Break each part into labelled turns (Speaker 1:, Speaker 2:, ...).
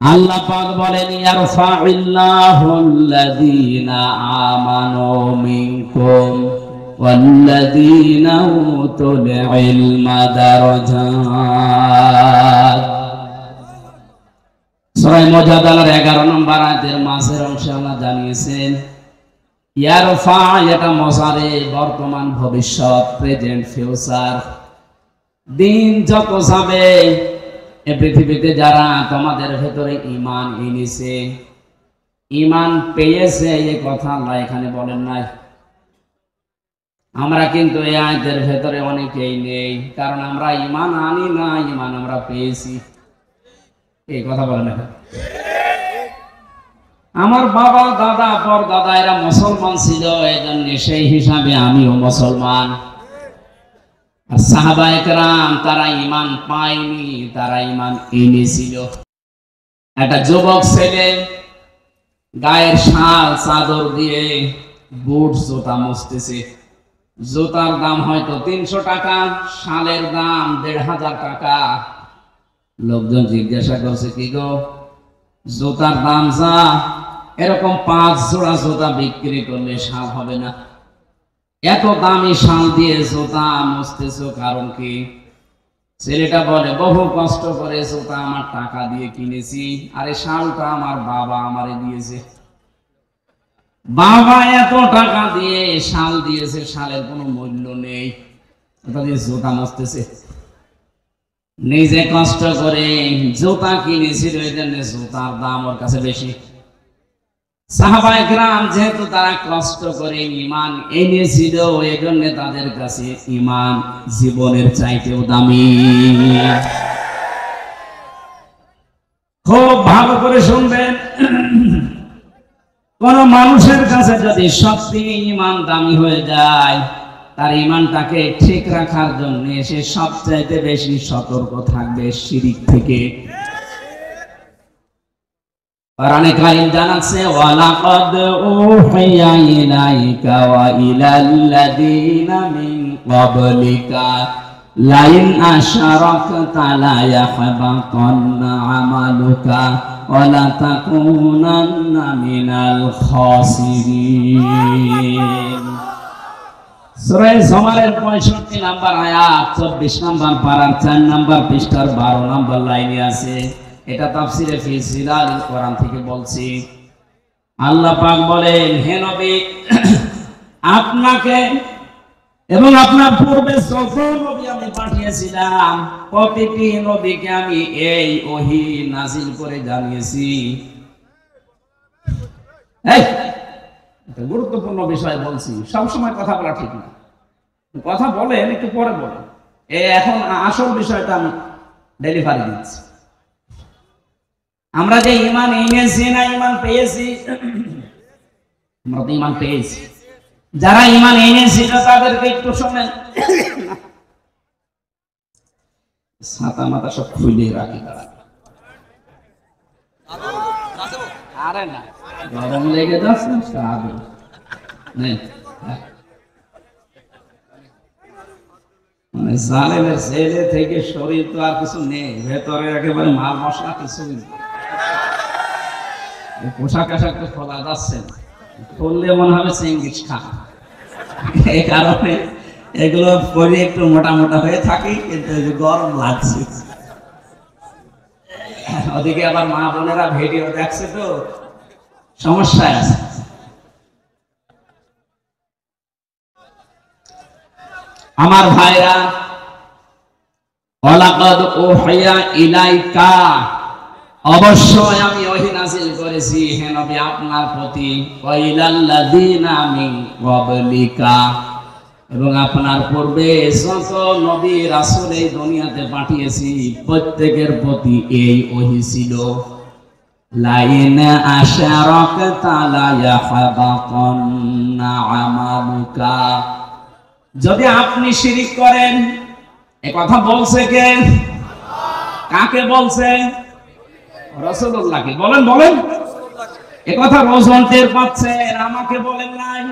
Speaker 1: আল্লাহ পাক বলেন ইয়ারফাইল্লাহুল্লাযীনা আমানু মিনকুম ওয়াল্লাযীনা উতুল ইলমা দারাজাত। সূরা মুজাদালার 11 নম্বর আয়াতের মাঝের অংশে আল্লাহ জানিয়েছেন ইয়ারফা, এটা মুজারে, বর্তমান ভবিষ্যৎ, প্রেজেন্ট ফিউচার। দিন যত যাবে এই পৃথিবীতে যারা তোমাদের ভেতরে ঈমান এনেছে, ঈমান পেয়েছে, এই কথা আল্লাহ এখানে বলেন নাই। আমরা কিন্তু এই আয়াতের ভেতরে অনেকেই নেই, কারণ আমরা ঈমান আনি না, ঈমান আমরা পেয়েছি। এই কথা বলেন না। আমার বাবা দাদা পরদাদা এরা মুসলমান ছিল, এজন্য সেই হিসাবে আমিও মুসলমান। আর সাহাবায়ে কেরাম তারা ঈমান পায়নি, তারা ঈমান এনেছিল। একটা যুবক ছেলে গায়ের শাল চাদর দিয়ে বুট জুতা মুছতেছে। জুতার দাম হয়তো 300 টাকা, শালের দাম 1500 টাকা। লোকজন জিজ্ঞাসা করছে, কি গো জুতার দাম যা, এরকম 5 জোড়া জুতা বিক্রি করলে শাল হবে না? এত দামি শাল দিয়ে জুতা মুছতেছো, কারণ কি? ছেলেটা বলে, বহু কষ্ট করে জুতা আমার টাকা দিয়ে কিনেছি, আর এই শালটা আমার বাবা আমারে দিয়েছে। বাবা এত টাকা দিয়ে শাল দিয়েছে, শালের কোনো মূল্য নেই, ওটা দিয়ে জুতা মুছতেছে। নিজে কষ্ট করে জুতা কিনেছিল, এই জন্য জুতার দাম ওর কাছে বেশি। সাহাবায়ে কেরাম যেহেতু তারা কষ্ট করে ঈমান এনেছিল, এই জন্য তাদের কাছে ঈমান জীবনের চাইতেও দামি। খুব ভালো করে শুনবেন, কোন মানুষের কাছে যদি সত্যি ঈমান দামি হয়ে যায়, তার ঈমানটাকে ঠিক রাখার জন্য সে সবচাইতে বেশি সতর্ক থাকবে শিরিক থেকে। কোরআনে কারীম জানাচ্ছে, ওয়ালাকাদ উহিয়া ইলাইকা ওয়া ইলাল্লাযীনা মিন ক্বাবলিকা লাইন আশরাকতা লা ইয়াহবাতান্না আমালুকা ওয়া লা তাকুনান্না মিনাল খাসিরিন। সূরা জুমারের 65 নম্বর আয়াত, 24 নম্বর পারার 4 নম্বর পৃষ্ঠার 12 নম্বর লাইনে আছে। এটা তাফসিরে ফি জিলালিল কোরআন থেকে বলছি। আল্লাহ পাক বলেন, হে নবী, আপনাকে এবং আপনার পূর্বে যত নবী আমি পাঠিয়েছিলাম, প্রতিটি নবীকে আমি এই ওহী নাযিল করে জানিয়েছি। এই এটা গুরুত্বপূর্ণ বিষয় বলছি, সব সময় কথা বলা ঠিক না। কথা বলেন, একটু পরে বলেন। এখন আসল বিষয়টা আমি ডেলিভারি দিচ্ছি। আমরা যে ঈমান এনেছি না ঈমান পেয়েছি? আমরা তো ঈমান পেয়েছি। যারা ঈমান এনেছিল তাদেরকে একটু শোনেন। ছাতা মাথা সব খুলে রাখি তারা। আরে না, গরম লেগে যাচ্ছে। মানে জালেমের ছেলে থেকে শরীর তো আর কিছু নেই, ভেতরে একেবারে মাল মশলা কিছু নেই। পোশাক আশাক তো খোলা যাচ্ছে না, খুললে মনে হবে চেঙ্গিস খান। এই কারণে এগুলো পরে একটু মোটা মোটা হয়ে থাকি, কিন্তু গরম লাগছে। ওদিকে আবার মা বোনেরা ভিডিও দেখছে, তো সমস্যায় আছে। আমার ভাইরা, ওয়ালাকাদ উহিয়া ইলাইকা, অবশ্যই আমি ওহী নাযিল করেছি হে নবী আপনার প্রতি, ওয়া ইলাল্লাযীনা মিন ক্বাবলিকা, এবং আপনার পূর্বে যত নবী রাসূল এই দুনিয়াতে পাঠিয়েছি প্রত্যেকের প্রতি এই ওহী ছিল। লাইন আশরাকতা লা ইয়াহবাতান্না আমালুকা, যদি আপনি শিরিক করেন। এই কথা বলছে কে? কাকে বলছে? রাসূলুল্লাহকে। বলেন বলেন, এই কথা রসুল টের পাচ্ছেন, আমাকে বলেন নাই।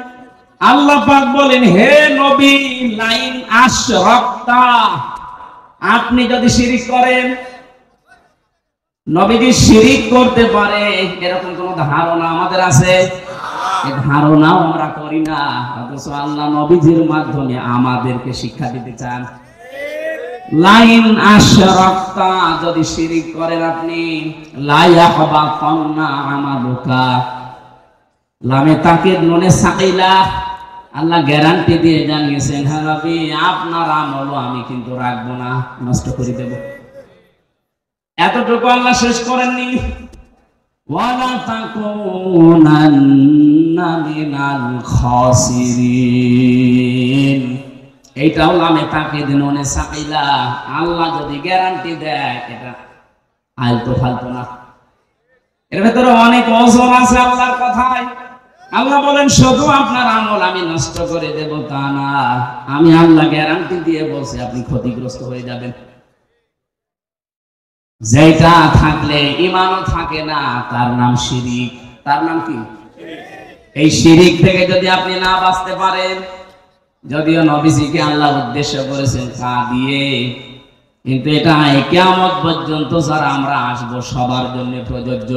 Speaker 1: আল্লাহ পাক বলেন, হে নবী, লাইন আশরাকতা, আপনি যদি শিরিক করেন, নবীজি শিরিক করতে পারে এরকম কোন ধারণা আমাদের আছে? এই ধারণাও আমরা করি না, অথচ আল্লাহ নবীজির মাধ্যমে আমাদেরকে শিক্ষা দিতে চান। লাইন আশরাকতা, যদি শিরিক করেন আপনি, লা ইয়াহবাতান্না আমালুকা। লামে তাকিদ নুনে সাকিলা, আল্লাহ গ্যারান্টি দিয়ে জানিয়েছেন, হ্যাঁ নবী আপনার আমল আমি কিন্তু রাখবো না, নষ্ট করে দেব। এতটুকু আল্লাহ শেষ করেননি, ওয়ালা তাকুনান্না মিনাল খাসিরিন। এইটাও লামে তাকিদ নুনে সাকিলা, আল্লাহ যদি গ্যারান্টি দেয় এটা আলতো ফালতো না। এর ভেতরে অনেক ওজন আছে আল্লাহর কথায়। আল্লাহ বলেন শুধু আপনার আমল আমি নষ্ট করে দেব তা না, আমি আল্লাহ গ্যারান্টি দিয়ে বলছি আপনি ক্ষতিগ্রস্ত হয়ে যাবেন। যেটা থাকলে ঈমানও থাকে না তার নাম শিরিক। তার নাম কি? এই শিরিক থেকে যদি আপনি না বাঁচতে পারেন, যদিও নবীজিকে আল্লাহ উদ্দেশ্য করেছেন তা দিয়ে, কিন্তু এটা কিয়ামত পর্যন্ত যারা আমরা আসবো সবার জন্য প্রযোজ্য।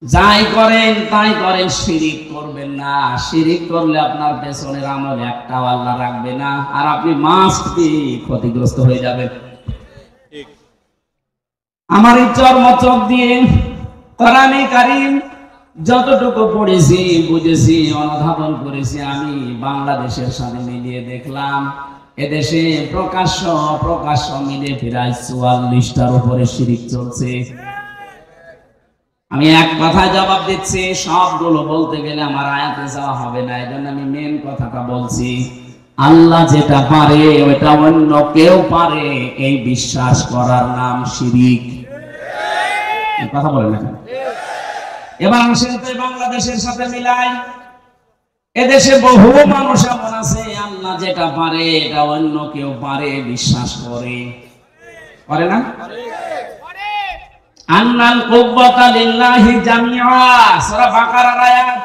Speaker 1: যাই করেন তাই করেন, শিরিক করবেন না। শিরিক করলে আপনার পেছনের আমল একটাও আল্লাহ রাখবে না, আর আপনি মাস্ট বি ক্ষতিগ্রস্ত হয়ে যাবেন। আমার এই চর্মচক দিয়ে কোরআনে কারীম যতটুকু পড়েছি বুঝেছি অনুধাবন করেছি, আমি বাংলাদেশের সাথে মিলিয়ে দেখলাম এদেশে প্রকাশ্য মিলে প্রায় 44টার উপরে শিরিক চলছে। আমি এক কথায় জবাব দিচ্ছি, সবগুলো বলতে গেলে আমার আয়াতে যাওয়া হবে না, এই জন্য আমি মেন কথাটা বলছি। আল্লাহ যেটা পারে ওইটা অন্য কেউ পারে, এই বিশ্বাস করার নাম শিরিক। কথা বলেন না। এবার আসেন তো বাংলাদেশের সাথে মিলাই। এদেশে বহু মানুষ এমন আছে আল্লাহ যেটা পারে এটা অন্য কেউ পারে বিশ্বাস করে না? আন্নাল কুওয়াতা লিল্লাহি জামিআ, সূরা বাকারার আয়াত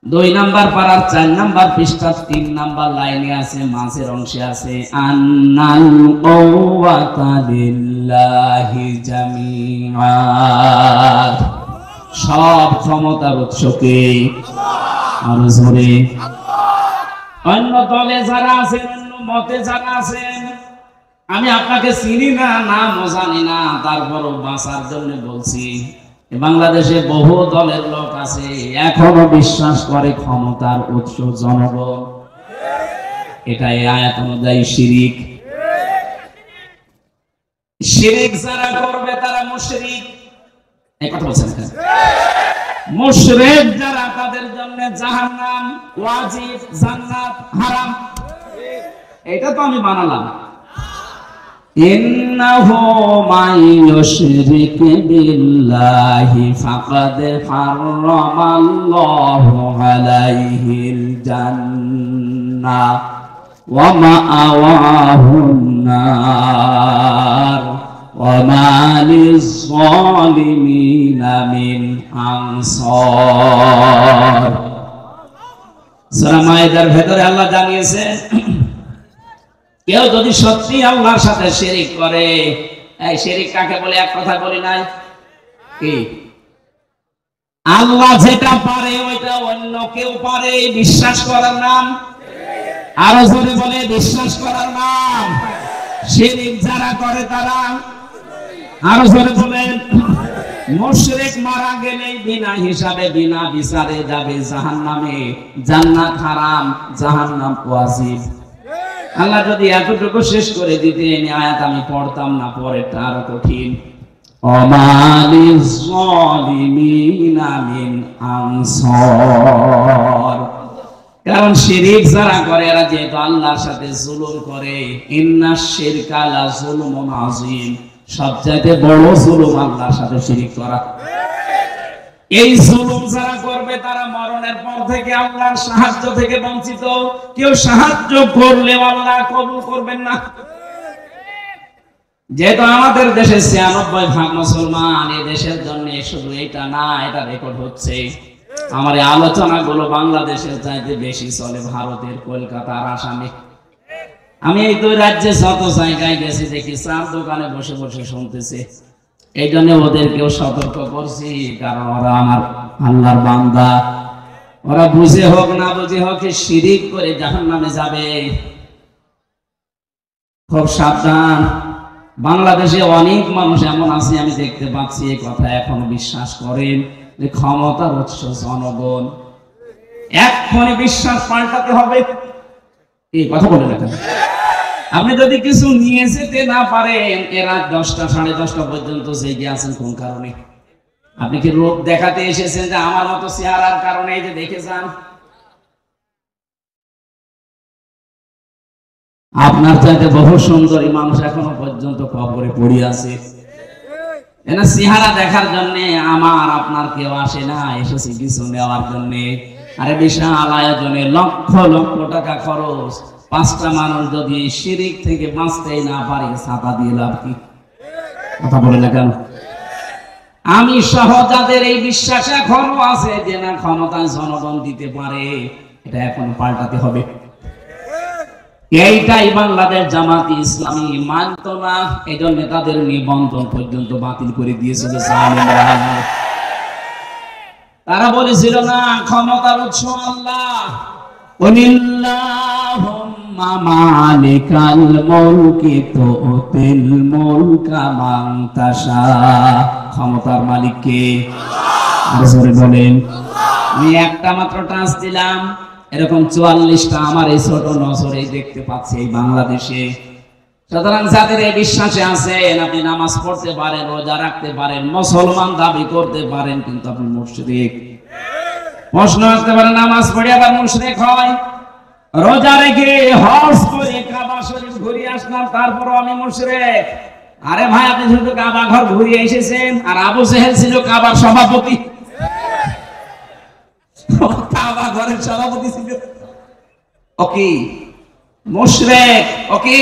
Speaker 1: 2 নাম্বার পারার 4 নাম্বার পৃষ্ঠা 3 নাম্বার লাইনে আছে, মাঝের অংশে আছে আন্নাল কুওয়াতা লিল্লাহি জামিআ। সব ক্ষমতার উৎসকে আর জোরে অন্য দলে যারা আছেন, অন্য মতে যারা আছেন, আমি আপনাকে চিনি না, নামও জানি না, তারপরও বাঁচার জন্য বলছি। বাংলাদেশে বহু দলের লোক আছে এখনো বিশ্বাস করে ক্ষমতার উৎস জনগণ। এটা এই আয়াত অনুযায়ী শিরিক। শিরিক যারা করবে তারা মুশরিক। এই কথা বলছেন কেন? মুশরিক যারা তাদের জন্য জাহান্নাম ওয়াজিব, জান্নাত হারাম। এটা তো আমি বানালাম। ইন্নাহু মান ইউশরিক বিল্লাহি ফাকাদ হারামাল্লাহু আলাইহিল জান্নাহ ওয়া মাআওয়াহুন নার ওয়া মা লিয-যালিমিনা মিন আনসার। সূরা মাইদার ভেতরে আল্লাহ জানিয়েছেন, কেউ যদি সত্যি আল্লাহর সাথে শিরিক করে, এই শিরিক কাকে বলে এক কথা বলি নাই কি? আল্লাহ যেটা পারে ওইটা অন্য কেউ পারে বিশ্বাস করার নাম। আরো জোরে বলে বিশ্বাস করার নাম শিরিক। যারা করে তারা আরো জোরে বলেন মুশরিক। মারা গেলেই বিনা হিসাবে বিনা বিচারে যাবে জাহান্নামে। জান্নাত হারাম, জাহান্নাম ওয়াজিব। আল্লাহ যদি এতটুকু শেষ করে দিতেন আয়াত আমি পড়তাম না, পরেরটা আরো কঠিন। কারণ শিরিক যারা করে এরা যেহেতু আল্লাহর সাথে জুলুম করে, ইন্নাশ শিরকা লাযুলমুন আযীম, সবচাইতে বড় জুলুম আল্লাহর সাথে শিরিক করা। এই জুলুম যারা করবে তারা মরণের পর থেকে আল্লাহর সাহায্য থেকে বঞ্চিত। কেউ সাহায্য করলে আল্লাহ কবুল করবেন না। যেহেতু আমাদের দেশে 96% মুসলমান, এই দেশের জন্য শুধু এটা না, এটা রেকর্ড হচ্ছে। আমার এই আলোচনাগুলো বাংলাদেশের চাইতে বেশি চলে ভারতের, কলকাতার, আসামে। আমি এই দুই রাজ্যে যত জায়গায় গেছি দেখি চার দোকানে বসে বসে শুনতেছে এই জন্য ওদেরকেও সতর্ক করছি, কারণ ওরা আমার আল্লাহর বান্দা। ওরা বুঝে হোক না বুঝে হোক শিরিক করে জাহান্নামে যাবে। খুব সাবধান। বাংলাদেশে অনেক মানুষ এমন আছে, আমি দেখতে পাচ্ছি, এই কথা এখন বিশ্বাস করেন যে ক্ষমতার উৎস জনগণ। এক্ষুনি বিশ্বাস পাল্টাতে হবে। এই কথা বলে রাখেন। আপনি যদি কিছু নিয়ে যেতে না পারেন, এরা 10টা 10:30 পর্যন্ত জেগে আছেন কোন কারণে? আপনি কি রূপ দেখাতে এসেছেন যে আমার মতো চেহারার কারণে? এই যে দেখে যান, আপনার চাইতে বহু সুন্দরী মানুষ এখনো পর্যন্ত কবরে পড়ে আছে। এনা চেহারা দেখার জন্য আমার আপনার কেউ আসে না, এসেছে কিছু নেওয়ার জন্য। আরে বিশাল আয়োজনে লক্ষ লক্ষ টাকা খরচ, 5টা মানুষ যদি শিরিক থেকে বাঁচতেই না পারে, ছাতা দিয়ে লাভ কি? কথা বলে না কেন? আমি সহ যাদের এই বিশ্বাস এখনো আছে যে না ক্ষমতায় জনগণ দিতে পারে, এটা এখন পাল্টাতে হবে। এইটাই বাংলাদেশ জামাতি ইসলামী মানত না, এই জন্য তাদের নিবন্ধন পর্যন্ত বাতিল করে দিয়েছিল। তারা বলেছিল না ক্ষমতার উৎস আল্লাহ, ওয়ালিল্লাহুম্মা মালিকাল মুলকি তুতিল মুলকা মান তাশা। ক্ষমতার মালিক কে? আরে বলেন। আমি একটা মাত্র টাচ দিলাম, এরকম 44টা আমার এই ছোট নজরে দেখতে পাচ্ছি এই বাংলাদেশে। সুতরাং যাদের এই বিশ্বাসে আছেন, আপনি নামাজ পড়তে পারেন, রোজা রাখতে পারেন, মুসলমান দাবি করতে পারেন, কিন্তু আপনি মুশরিক। প্রশ্ন আসতে পারে, নামাজ পড়ে আবার মুশরিক হয়? রোজা রেখে হজ করে কাবা শরীফ ঘুরে আসলাম, তারপরও আমি মুশরিক? আরে ভাই, আপনি শুধু কাবা ঘর ঘুরে এসেছেন, আর আবু জেহেল ছিল কাবার সভাপতি। কাবা ঘরের সভাপতি ছিল। ওকে মুশরিক, ওকে।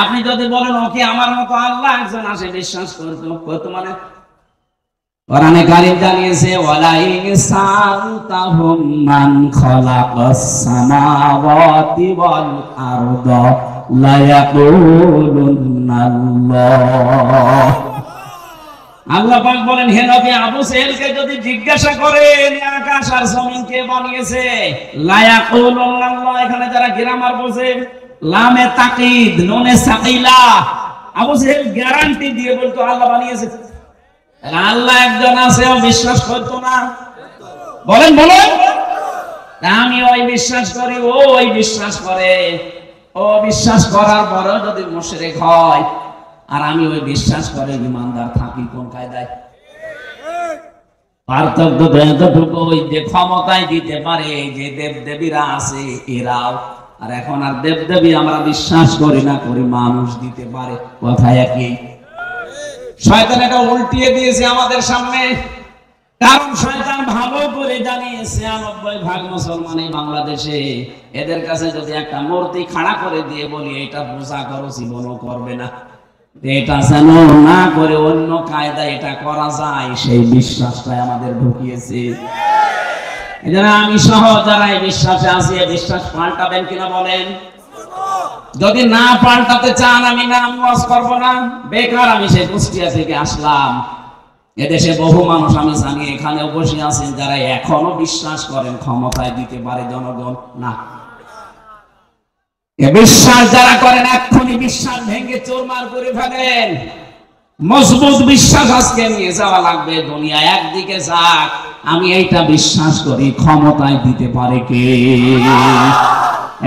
Speaker 1: আপনি যদি বলেন ওকে আমার মতো আল্লাহ একজন আসে, বিশ্বাস করতো মানে? কোরআনে কারীম জানিয়েছে, ওয়ালা ইনসালতাহুম মান খালাকাস সামাওয়াতি ওয়াল আরদা লা ইয়াকুলুনাল্লাহ। আল্লাহ পাক বলেন, হে নবী, আবু জেহেলকে যদি জিজ্ঞাসা করেন আকাশ আর জমিন কে বানিয়েছে, লা ইয়াকুলুনাল্লাহ। এখানে যারা গ্রামার বোঝে, লামে তাকিদ নুনে সাকিলা, আবু জেহেল গ্যারান্টি দিয়ে বলতো আল্লাহ বানিয়েছে। আল্লাহ একজন আছে, ও বিশ্বাস করতো না? বলেন বলেন। আমি ওই বিশ্বাস করি, ও ওই বিশ্বাস করে। ও বিশ্বাস করার পরেও যদি মুশরিক হয়, আর আমি ওই বিশ্বাস করে ইমানদার থাকি, কোন কায়দায়? পার্থক্য এতটুকু, ওই যে ক্ষমতায় দিতে পারে, যে দেব দেবীরা আছে এরাও, আর এখন আর দেব দেবী আমরা বিশ্বাস করি না, করি মানুষ দিতে পারে। কথা একই। শয়তান এটা উল্টিয়ে দিয়েছে আমাদের সামনে, কারণ শয়তান ভালো করে জানে 96% মুসলমান এই বাংলাদেশে। এদের কাছে যদি একটা মূর্তি খাড়া করে দিয়ে বলি এটা পূজা করো, জীবনও করবে না। এটা যেন না করে অন্য কায়দা এটা করা যায়, সেই বিশ্বাসটাই আমাদের ঢুকিয়েছে। এজন্য আমি সহ যারা এই বিশ্বাসে আছি, এই বিশ্বাস পাল্টাবেন কিনা বলেন? যদি না পাল্টাতে চান, আমি নাম ওয়াজ করব না। বেকার আমি সেই কুষ্টিয়া থেকে আসলাম। এদেশে বহু মানুষ আমি জানি এখানেও বসে আছেন যারা এখনো বিশ্বাস করেন ক্ষমতায় দিতে পারে জনগণ। না, এ বিশ্বাস যারা করেন এক্ষুনি বিশ্বাস ভেঙে চুরমার করে ফেলেন। মজবুত বিশ্বাস আজকে নিয়ে যাওয়া লাগবে। দুনিয়া একদিকে যাক, আমি এইটা বিশ্বাস করি ক্ষমতায় দিতে পারে কে।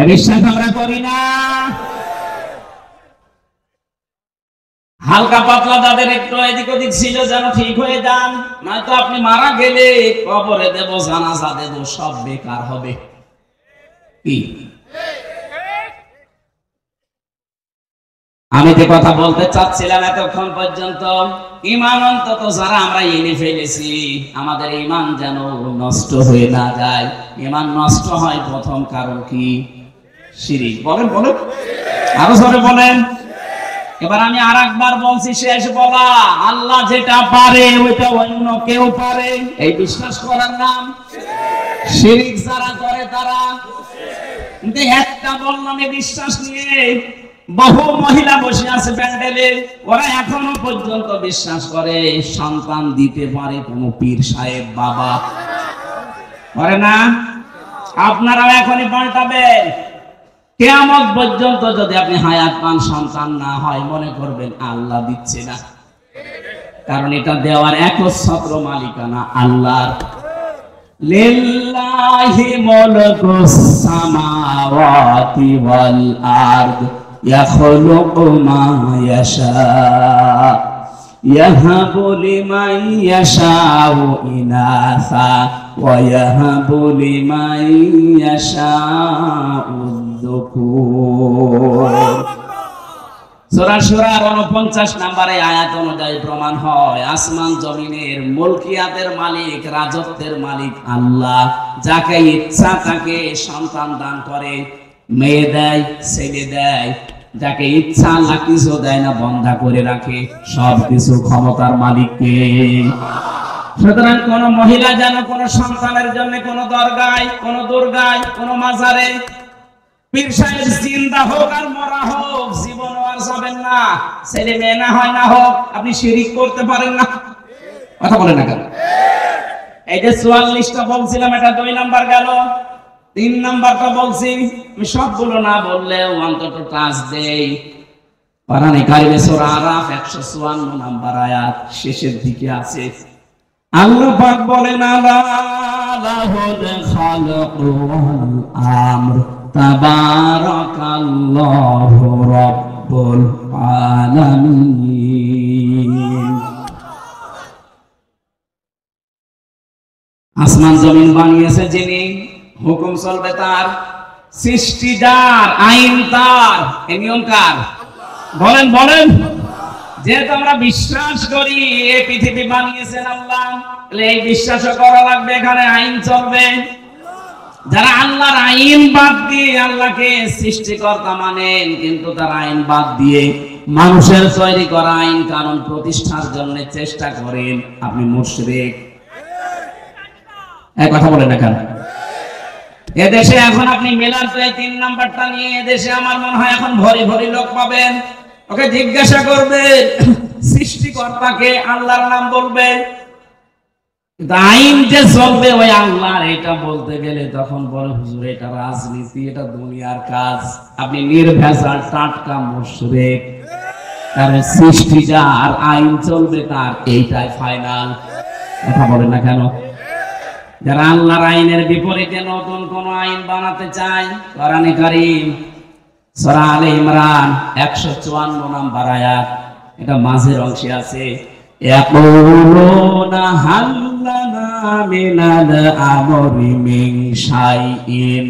Speaker 1: এ বিশ্বাস আমরা করি না। হালকা পাতলা যাদের একটু এদিক ওদিক ছিল যেন ঠিক হয়ে যান, নয়তো আপনি মারা গেলে কবরে দেব, জানাজা দেব, সব বেকার হবে। কি আমি যে কথা বলতে চাচ্ছিলাম এতক্ষণ পর্যন্ত, ঈমান অন্তত যারা আমরা এনে ফেলেছি, আমাদের ঈমান যেন নষ্ট হয়ে না যায়। ঈমান নষ্ট হয় প্রথম কারণ কি? শিরক। বলেন বলেন, আরো জোরে বলেন। এবার আমি আরেকবার বলছি, শেষ বলা, আল্লাহ যেটা পারে ওইটা অন্য কেউ পারে, এই বিশ্বাস করার নাম শিরক। যারা করে তারা কিন্তু একটা বললামে বিশ্বাস নিয়ে বহু মহিলা বসে আছে প্যান্ডেলে, ওরা এখনো পর্যন্ত বিশ্বাস করে সন্তান দিতে পারে কোনো পীর সাহেব বাবা। করে না? আপনারাও এখনই পাল্টাবেন। কিয়ামত পর্যন্ত যদি আপনি হায়াত পান, সন্তান না হয়, মনে করবেন আল্লাহ দিচ্ছে না, কারণ এটা দেওয়ার একচ্ছত্র মালিকানা আল্লাহর। লিল্লাহি মুলকুস সামাওয়াতি ওয়াল আরদ ইয়াখলুকু মা ইয়াশা ইয়াহাবু লিমান ইয়াশাউ ইনাসা ওয়া ইয়াহাবু লিমান ইয়াশাউ যুকুর। সূরা সূরা 49 নম্বরে আয়াত অনুযায়ী প্রমাণ হয় আসমান জমিনের মুলকিয়াতের মালিক, রাজত্বের মালিক আল্লাহ। যাকে ইচ্ছা তাকে সন্তান দান করে, মেয়ে দেয়, ছেলে দেয়। যাকে ইচ্ছা আল্লাহ কিছু দেয় না, বন্ধা করে রাখে। সবকিছু ক্ষমতার মালিককে। সুতরাং কোন মহিলা যেন কোন সন্তানের জন্য কোন দরগায়, কোন দুর্গায়, কোন মাজারে পীর সাহেব জিন্দা হোক আর মরা হোক, জীবন আর যাবেন না। ছেলে মেয়ে না হয় না হোক, আপনি শিরিক করতে পারেন না। কথা বলেন না কেন? এই যে 44টা বলছিলাম, এটা 2 নাম্বার গেল। 3 নাম্বারটা বলছি, আমি সবগুলো না বললেও অন্তত টাচ দেই। কোরআনে কারিমে সূরা আরাফ 154 নাম্বার আয়াত শেষের দিকে আছে। আল্লাহ পাক বলেন আলা লাহুল খালকু ওয়াল আমর তাবারাকাল্লাহু রাব্বুল আলামিন। আসমান জমিন বানিয়েছে যিনি, হুকুম চলবে তার, সৃষ্টি যার, আইন তার, এই নিয়ম কার? বলেন বলেন। যেহেতু আমরা বিশ্বাস করি এই পৃথিবী বানিয়েছেন আল্লাহ, তাহলে এই বিশ্বাসও করা লাগবে এখানে আইন চলবে। যারা আল্লাহর আইন বাদ দিয়ে আল্লাহকে সৃষ্টিকর্তা মানেন, কিন্তু তার আইন বাদ দিয়ে মানুষের তৈরি করা আইন কানুন প্রতিষ্ঠার জন্য চেষ্টা করেন, আপনি মুশরিক। এক কথা বলেন না কেন? এদেশে এখন আপনি মেলার 3 নাম্বারটা নিয়ে এদেশে আমার মনে হয় এখন ভরি ভরি লোক পাবেন। ওকে জিজ্ঞাসা করবেন সৃষ্টিকর্তাকে, আল্লাহর নাম বলবে, আইন যে চলবে ওই আল্লাহর, এটা বলতে গেলে তখন বলে হুজুর এটা রাজনীতি, এটা দুনিয়ার কাজ। আপনি নির্ভেজাল টাটকা মুশরিক। কারণ সৃষ্টি যার, আইন চলবে তার, এইটাই ফাইনাল। কথা বলেন না কেন? যারা আল্লাহর আইনের বিপরীতে নতুন কোন আইন বানাতে চায়, কোরআনে কারীম সূরা আলে ইমরান 154 নাম্বার আয়াত, এটা মাঝের অংশে আছে। ইয়াকুলুনা হাল্লানা মিনাল আমরি মিন শাইইন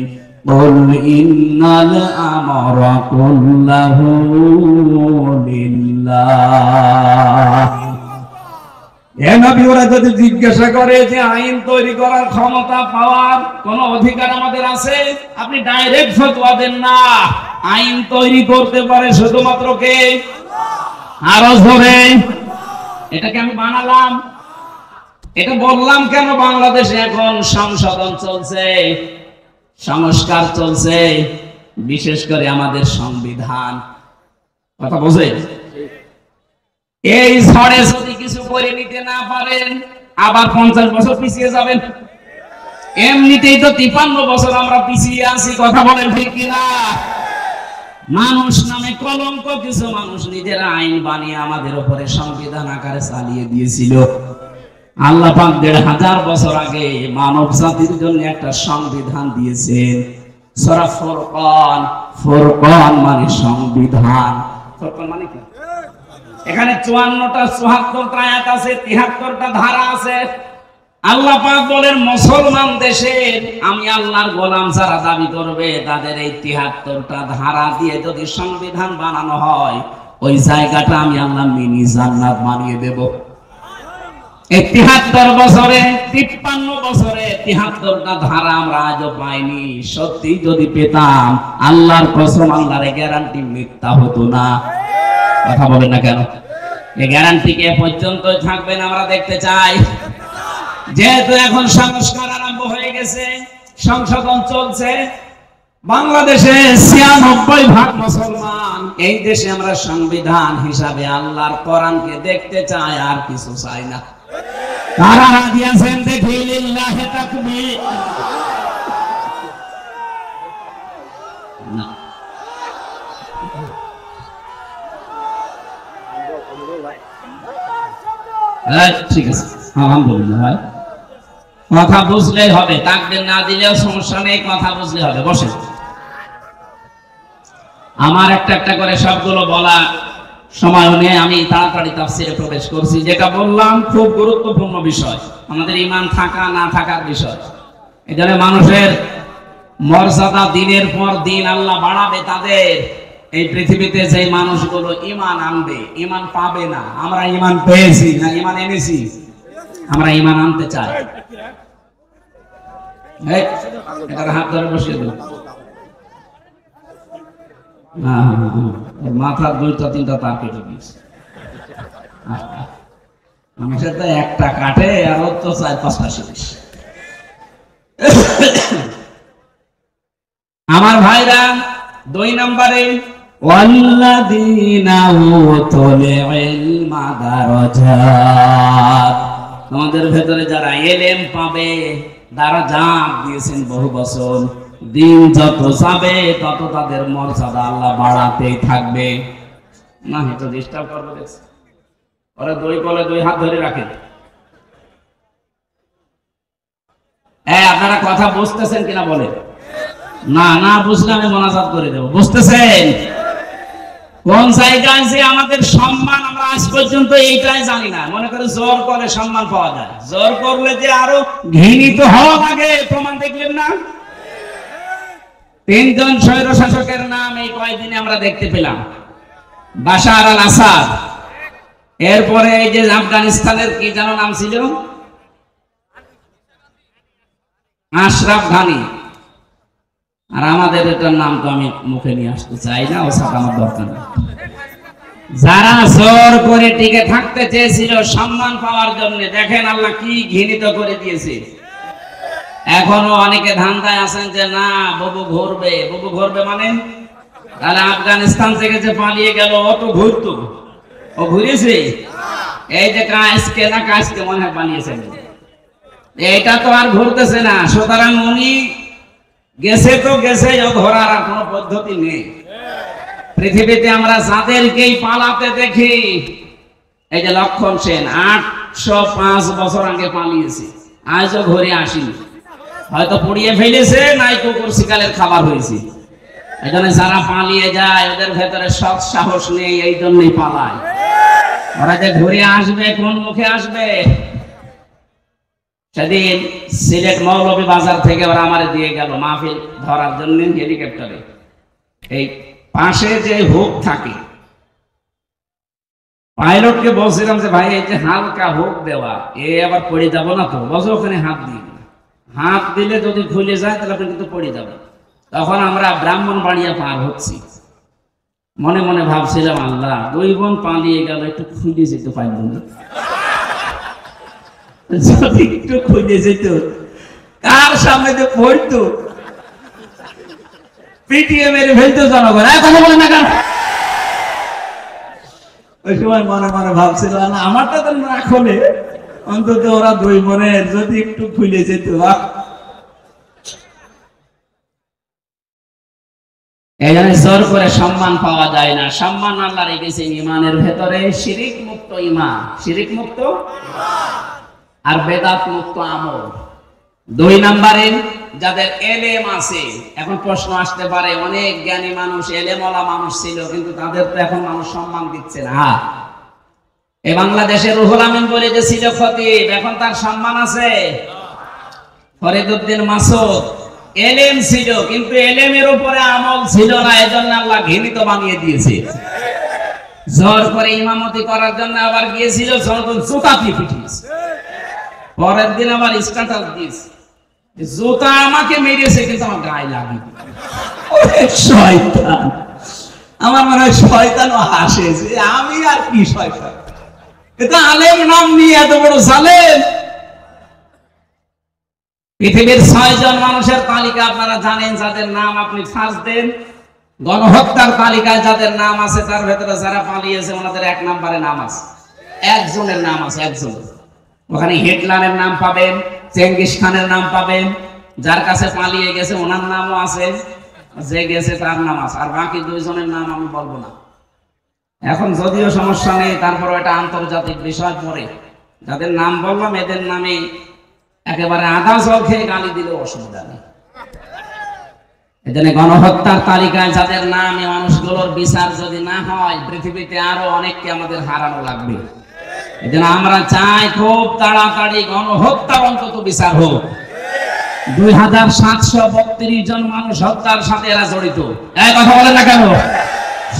Speaker 1: কুল ইন্নাল আমরা কুল্লাহু লিল্লাহ। এ নবী, ওরা যদি জিজ্ঞাসা করে যে আইন তৈরি করার ক্ষমতা পাওয়ার কোন অধিকার আমাদের আছে, আপনি ডাইরেক্ট ফতোয়া দেন না। আইন তৈরি করতে পারে শুধুমাত্র কে? আরো জোরে। এটাকে আমি বানালাম, এটা বললাম কেন? বাংলাদেশে এখন সংশোধন চলছে, সংস্কার চলছে, বিশেষ করে আমাদের সংবিধান। কথা বোঝে? এই ঝড়ে যদি কিছু করে নিতে না পারেন, আবার 50 বছর পিছিয়ে যাবেন। এমনিতেই তো 53 বছর আমরা পিছিয়ে আছি। কথা বলেন ঠিক কিনা? মানুষ নামে কলঙ্ক কিছু মানুষ নিজেরা আইন বানিয়ে আমাদের উপরে সংবিধান আকারে চালিয়ে দিয়েছিল। আল্লাহ পাক 1500 বছর আগে মানব জাতির জন্য একটা সংবিধান দিয়েছেন। সূরা ফুরকান, ফুরকান মানে সংবিধান। ফুরকান মানে কি? এখানে 54টা 74টা আয়াত আছে, 73টা ধারা আছে। আল্লাহ পাক বলেন মুসলমান দেশের আমি আল্লাহর গোলাম যারা দাবি করবে তাদের এই 73টা ধারা দিয়ে যদি সংবিধান বানানো হয়, ওই জায়গাটা আমি আল্লাহ মিনি জান্নাত বানিয়ে দেব। এই 73 বছরে 53 বছরে 73টা ধারা আমরা আজও পাইনি। সত্যি যদি পেতাম, আল্লাহর কসম, আল্লাহর গ্যারান্টি মিথ্যা হতো না। কথা বলেন না কেন? এই গ্যারান্টি কে পর্যন্ত থাকবেন আমরা দেখতে চাই। যেহেতু এখন সংস্কার আরম্ভ হয়ে গেছে, সংশোধন চলছে, বাংলাদেশে ৯৬% মুসলমান। এই দেশে আমরা সংবিধান হিসাবে আল্লাহর কোরআনকে দেখতে চাই, আর কিছু চাই না। কারা রাজি আছেন দেখি? লিল্লাহি তাকবীর। না, ঠিক আছে, আলহামদুলিল্লাহ ভাই, কথা বুঝলেই হবে, তাকবীর না দিলেও সমস্যা নেই, কথা বুঝলে হবে। বসে আমার একটা একটা করে সবগুলো বলা সময় নিয়ে আমি তাড়াতাড়ি তাফসীরে প্রবেশ করছি। যেটা বললাম খুব গুরুত্বপূর্ণ বিষয়, আমাদের ঈমান থাকা না থাকার বিষয়। এজন্য মানুষের মর্যাদা দিনের পর দিন আল্লাহ বাড়াবে তাদের। এই পৃথিবীতে যে মানুষগুলো ঈমান আনবে, ঈমান পাবে না। আমরা ঈমান পেয়েছি না ঈমান এনেছি? আমরা ঈমান আনতে চাই। এটা হাত ধরে বসিয়ে দেব। মাথা ২টা ৩টা তার কেটে দিয়েছে। মানুষের তো একটা কাটে, আর ওর তো ৪-৫টা শেষ। আমার ভাইরা, ২ নম্বরে ওয়াল্লাযীনা উতুল ইলমা দারাজাত, তোমাদের ভেতরে যারা ইলম পাবে দারাজাত দিয়েছেন বহু বছর। দিন যত যাবে তত তাদের মর্যাদা আল্লাহ বাড়াতেই থাকবে। না, এটা ডিস্টার্ব করবে দেখছি। ওরা ২ বলে ২ হাত ধরে রাখেন। আপনারা কথা বুঝতেছেন কিনা বলে? না, না বুঝলে আমি মোনাজাত করে দেব। বুঝতেছেন? কোন জায়গায় যে আমাদের সম্মান আমরা আজ পর্যন্ত এইটাই জানি না। মনে করে জোর করে সম্মান পাওয়া যায়, জোর করলে যে আরো ঘৃণিত হওয়া লাগে, প্রমাণ দেখলেন না? ৩ জন স্বৈর শাসকের নাম এই কয়েকদিনে আমরা দেখতে পেলাম। বাশার আল আসাদ, এরপরে এই যে আফগানিস্তানের কি যেন নাম ছিল, আশরাফ ঘানি, আর আমাদের এটার নাম তো আমি মুখে নিয়ে আসতে চাই না, ও সাথে আমার দরকার নেই। যারা জোর করে টিকে থাকতে চেয়েছিল সম্মান পাওয়ার জন্য, দেখেন আল্লাহ কি ঘৃণিত করে দিয়েছে। এখনো অনেকে ধান্দায় আছেন যে না বুবু ঘুরবে। বুবু ঘুরবে মানে? তাহলে আফগানিস্তান থেকে যে পালিয়ে গেল ও তো ঘুরতো, ও ঘুরেছে। এই যে কাজকে না কাজকে মনে হয় বানিয়েছেন, এইটা তো আর ঘুরতেছে না। সুতরাং উনি গেছে তো গেছে, ও ধরার আর কোনো পদ্ধতি নেই। পৃথিবীতে আমরা যাদেরকেই পালাতে দেখি, এই যে লক্ষণ সেন ৮০৫ বছর আগে পালিয়েছে, আজও ঘুরে আসেনি। হয়তো পুড়িয়ে ফেলেছে, নাই কুকুর শিকালের খাবার হয়েছে। এই জন্য যারা পালিয়ে যায় ওদের ভেতরে সৎ সাহস নেই, এই জন্যই পালায়। ওরা যে ঘুরে আসবে কোন মুখে আসবে? সেদিন সিলেট মৌলভী বাজার থেকে ওরা আমারে দিয়ে গেল মাহফিল ধরার জন্য হেলিকপ্টারে। এই পাশে যে হুক থাকে, পাইলটকে বলছিলাম যে ভাই এই যে হালকা হুক দেওয়া, এ আবার পড়ে যাব না তো? বলছে ওখানে হাত দিয়ে, হাত দিলে যদি খুলে যায় তাহলে আপনি কিন্তু পড়ে যাবেন। তখন আমরা ব্রাহ্মণবাড়িয়া পার হচ্ছি, মনে মনে ভাবছিলাম আল্লাহ ২ বোন পালিয়ে গেল, একটু খুলে যেতে পারল না। যদি একটু খুলে যেত, কার সামনে যে পড়তো, পিটিয়ে মেরে ফেলতো জনগণ। কথা বলে না কেন? ওই সময় মনে মনে ভাবছিল না আমারটা তো না খোলে, অন্তত ওরা ২ বোনের যদি একটু খুলে যেত। এই জন্য জোর করে সম্মান পাওয়া যায় না। সম্মান আল্লাহ রেখেছে ঈমানের ভেতরে, শিরিক মুক্ত ঈমান, শিরিক মুক্ত আর বেদাত মুক্ত আমল। ২ নম্বরে যাদের এলেম আছে। এখন প্রশ্ন আসতে পারে, অনেক জ্ঞানী মানুষ, এলেমওয়ালা মানুষ ছিল, কিন্তু তাদের তো এখন মানুষ সম্মান দিচ্ছে না। এই বাংলাদেশের রুহুল আমিন বলে যে ছিল খতিব, এখন তার সম্মান আছে? ফরিদউদ্দিন মাসুদ এলেম ছিল, কিন্তু এলেমের উপরে আমল ছিল না, এজন্য আল্লাহ ঘৃণিত বানিয়ে দিয়েছে। জোর করে ইমামতি করার জন্য আবার গিয়েছিল, জুতা দিয়ে পিটিয়েছে। পরের দিন আবার স্ট্যাটাস দিয়েছে, জুতা আমাকে মেরেছে কিন্তু আমার গায়ে লাগে। শয়তান! আমার মনে হয় শয়তানও হাসে যে আমি আর কি শয়তান, এটা আলেম নাম নিয়ে এত বড় জালেম। পৃথিবীর 6 জন মানুষের তালিকা আপনারা জানেন, যাদের নাম আপনি ফাঁস দেন। গণহত্যার তালিকায় যাদের নাম আছে তার ভেতরে যারা পালিয়েছে ওনাদের 1 নম্বরে নাম আছে, একজনের নাম আছে, একজন। ওখানে হিটলারের নাম পাবেন, চেঙ্গিস খানের নাম পাবেন, যার কাছে পালিয়ে গেছে ওনার নামও আছে, যে গেছে তার নাম আছে, আর বাকি 2 জনের নাম আমি বলবো না। এখন যদিও সমস্যা নেই, তারপর এটা আন্তর্জাতিক বিষয় পড়ে। যাদের নাম বললাম এদের নামে একেবারে আধা জল খেয়ে গালি দিলেও অসুবিধা নেই। এজন্য গণহত্যার তালিকায় যাদের নাম, এই মানুষগুলোর বিচার যদি না হয়, পৃথিবীতে আরো অনেককে আমাদের হারানো লাগবে। এজন্য আমরা চাই খুব তাড়াতাড়ি গণহত্যার অন্তত বিচার হোক। 2732 জন মানুষ হত্যার সাথে এরা জড়িত। এই কথা বলেন না কেন?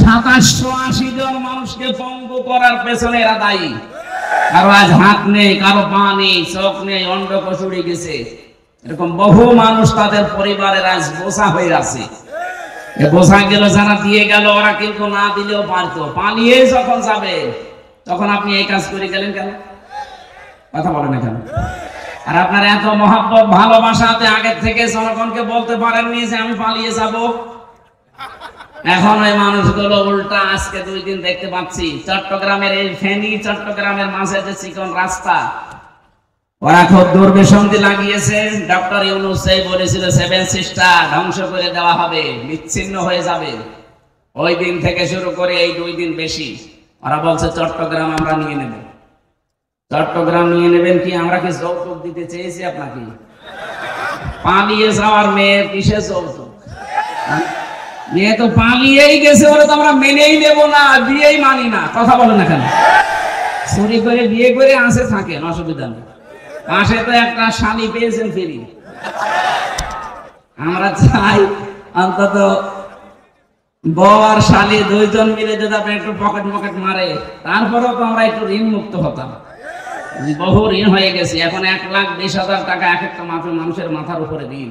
Speaker 1: 2780 জন মানুষকে পঙ্গু করার পেছনে এরা দায়ী। কারো আজ হাত নেই, কারো পা নেই, চোখ নেই, অন্ডকোষ উড়ে গেছে। এরকম বহু মানুষ তাদের পরিবারের আজ বোঝা হয়ে আছে। এই বোঝা গেল যারা দিয়ে গেল, ওরা কিন্তু না দিলেও পারতো। পালিয়ে যখন যাবে তখন আপনি এই কাজ করে গেলেন কেন? কথা বলেন না কেন? আর আপনার এত মহব্বত ভালোবাসাতে আগে থেকে জনগণকে বলতে পারেননি যে আমি পালিয়ে যাব। এখন ওই মানুষগুলো উল্টা আজকে 2 দিন দেখতে পাচ্ছি চট্টগ্রামের এই ফেনী চট্টগ্রামের মাঝে যে চিকন রাস্তা, ওরা খুব দুর্বিসন্ধি লাগিয়েছে। ডক্টর ইউনূস বলেছিল 7 সিস্টার ধ্বংস করে দেওয়া হবে, বিচ্ছিন্ন হয়ে যাবে। ওই দিন থেকে শুরু করে এই 2 দিন বেশি ওরা বলছে চট্টগ্রাম আমরা নিয়ে নেব। চট্টগ্রাম নিয়ে নেবেন কি? আমরা কি যৌতুক দিতে চেয়েছি আপনাকে? পালিয়ে যাওয়ার মেয়ে কিসে যৌতুক? মেয়ে তো পালিয়েই গেছে, ওরা তো আমরা মেনেই নেব না, বিয়েই মানি না। কথা বলে না কেন? চুরি করে বিয়ে করে আসে থাকেন, অসুবিধা নেই। পাশে তো একটা শালি পেয়েছেন ফিরি। আমরা চাই অন্তত বউ আর শালি 2 জন মিলে যদি আপনি একটু পকেট মারে, তারপরেও তো আমরা একটু ঋণ মুক্ত হতাম। বহু ঋণ হয়ে গেছে। এখন 1,20,000 টাকা এক একটা মানুষের মাথার উপরে ঋণ।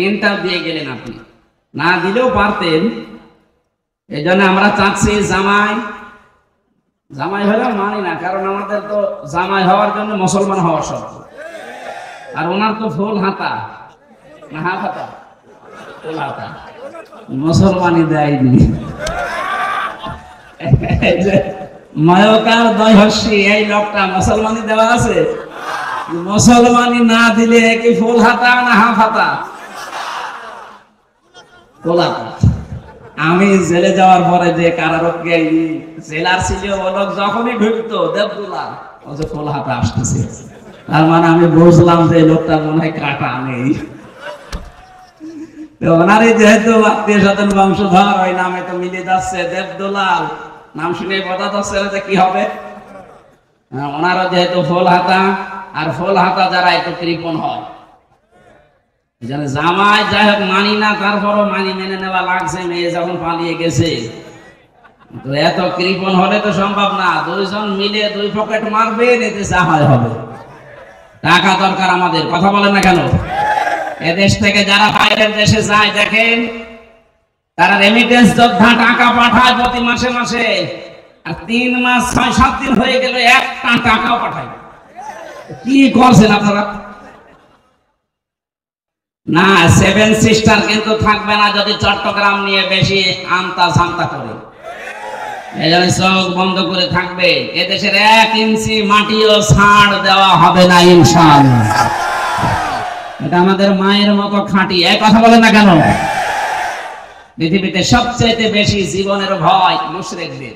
Speaker 1: ঋণটা দিয়ে গেলেন আপনি, না দিলেও পারতেন। এই জন্য আমরা চাচ্ছি জামাই হলেও মানি না, কারণ আমাদের তো জামাই হওয়ার জন্য মুসলমান হওয়া শর্ত। আর ওনার তো ফুল হাতা, না হাফ হাতা, ফুল হাতা, মুসলমানই দেয়নি। ময়কার দয়হস্যি এই লোকটা মুসলমানি দেওয়া আছে। মুসলমানি না দিলে কি ফুল হাতা না হাফ হাতা? ফুল হাতা। আমি জেলে যাওয়ার পরে যে কারারক্ষী জেলার ছিল, ও লোক যখনই ঢুকতো দেবদুলা বলছে ফুল হাতা আসতেছে। তার মানে আমি বুঝলাম যে লোকটার মনে হয় কাটা নেই। ওনারই যেহেতু আত্মীয় স্বজন বংশধর, ওই নামে তো মিলে যাচ্ছে দেবদুলাল। নাম শুনে বোঝা যাচ্ছে যে কি হবে। ওনারও যেহেতু ফুল হাতা, আর ফুল হাতা যারা একটু কৃপণ হয়, জামাই যাই হোক মানি না, তারপরও মেনে নেওয়া লাগছে। মেয়ে যখন পালিয়ে গেছে, তো এত কৃপণ হলে তো সম্ভব না। 2 জন মিলে 2 পকেট মারবে, এতে যা হয় হবে। টাকা দরকার আমাদের। কথা বলেন না কেন? এদেশ থেকে যারা বাইরের দেশে যায় দেখেন, তারা রেমিটেন্স যোদ্ধা টাকা পাঠায় প্রতি মাসে মাসে, আর 3 মাস 6-7 দিন হয়ে গেল একটা টাকাও পাঠায়। কি করছেন আপনারা? না, 7 সিস্টার কিন্তু থাকবে না যদি চট্টগ্রাম নিয়ে বেশি আমতা ঝামতা করে। এই জন্য চোখ বন্ধ করে থাকবে। এদেশের 1 ইঞ্চি মাটিও ছাড় দেওয়া হবে না ইনশাআল্লাহ। এটা আমাদের মায়ের মতো খাঁটি। এই কথা বলেন না কেন? পৃথিবীতে সবচেয়ে বেশি জীবনের ভয় মুশরিকদের।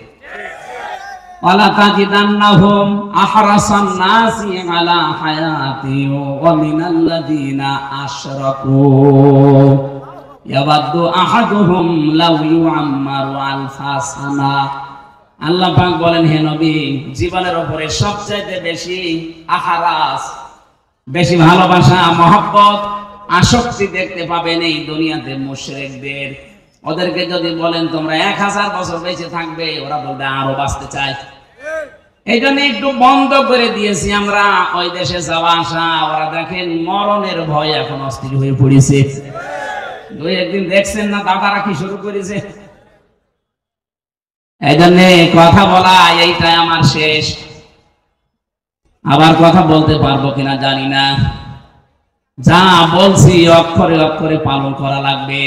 Speaker 1: ওয়ালা তাজিদান্নাহুম আহরাসান নাসি আলা হায়াতি ওয়া মিনাল্লাযিনা আশরাকু ইয়াওয়াদ্দু আহাদুহুম লাউ ইউআম্মারু আলফা সানা। আল্লাহ পাক বলেন, হে নবী, জীবনের উপরে সবচেয়ে বেশি আহারাস, বেশি ভালোবাসা, মহব্বত, আসক্তি দেখতে পাবেন এই দুনিয়াতে মুশরিকদের। ওদেরকে যদি বলেন তোমরা 1000 বছর বেঁচে থাকবে, ওরা বলবে আরো বাঁচতে চাই। এই জন্য একটু বন্ধ করে দিয়েছি আমরা ওই দেশে যাওয়া আসা। ওরা দেখেন মরণের ভয় এখন অস্থির হয়ে পড়েছে। 2-1 দিন দেখছেন না দাদারা কি শুরু করেছে। এই জন্য কথা বলা এইটাই আমার শেষ। আবার কথা বলতে পারবো কিনা জানি না। যা বলছি অক্ষরে অক্ষরে পালন করা লাগবে।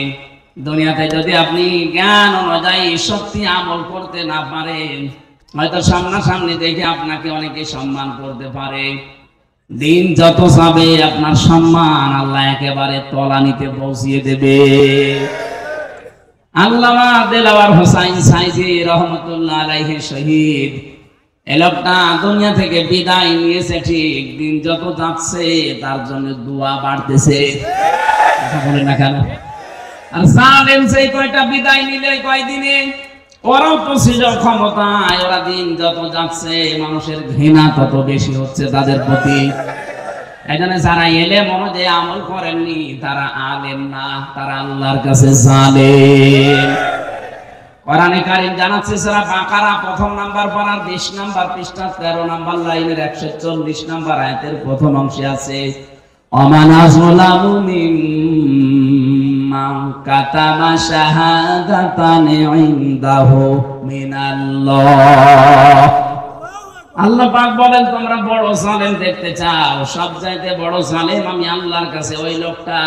Speaker 1: দুনিয়াতে যদি আপনি জ্ঞান অনুযায়ী সত্যি আমল করতে না পারেন, হয়তো সামনাসামনি দেখে আপনাকে অনেকে সম্মান করতে পারে, দিন যত যাবে আপনার সম্মান আল্লাহ একেবারে তলানিতে পৌঁছিয়ে দেবে। আল্লামা দেলাওয়ার হোসাইন সাইজি রহমতুল্লাহ আলাইহি শহীদ, এই লোকটা দুনিয়া থেকে বিদায় নিয়েছে, ঠিক দিন যত যাচ্ছে তার জন্য দোয়া বাড়তেছে। কথা বলেন না কেন? আর জালেম সেই কয়টা বিদায় নিলে কয়দিনে, ওরাও তো ছিল ক্ষমতায়, ওরা দিন যত যাচ্ছে মানুষের ঘৃণা তত বেশি হচ্ছে তাদের প্রতি। এখানে যারা এলেম অনুযায়ী আমল করেননি তারা আলেম না, তারা আল্লাহর কাছে জালেম। কোরআনে কারীম জানাচ্ছে সূরা বাকারা প্রথম নাম্বার পারার 20 নাম্বার পৃষ্ঠা 13 নাম্বার লাইনের 140 নাম্বার আয়াতের প্রথম অংশে আছে, অমান আযলামু মিম্মান কাতামা শাহাদাতান ইনদাহু মিনাল্লাহ। আল্লাহ পাক বলেন, তোমরা বড় জালেম দেখতে চাও, সব চাইতে বড় জালেম আমি আল্লাহর কাছে ওই লোকটা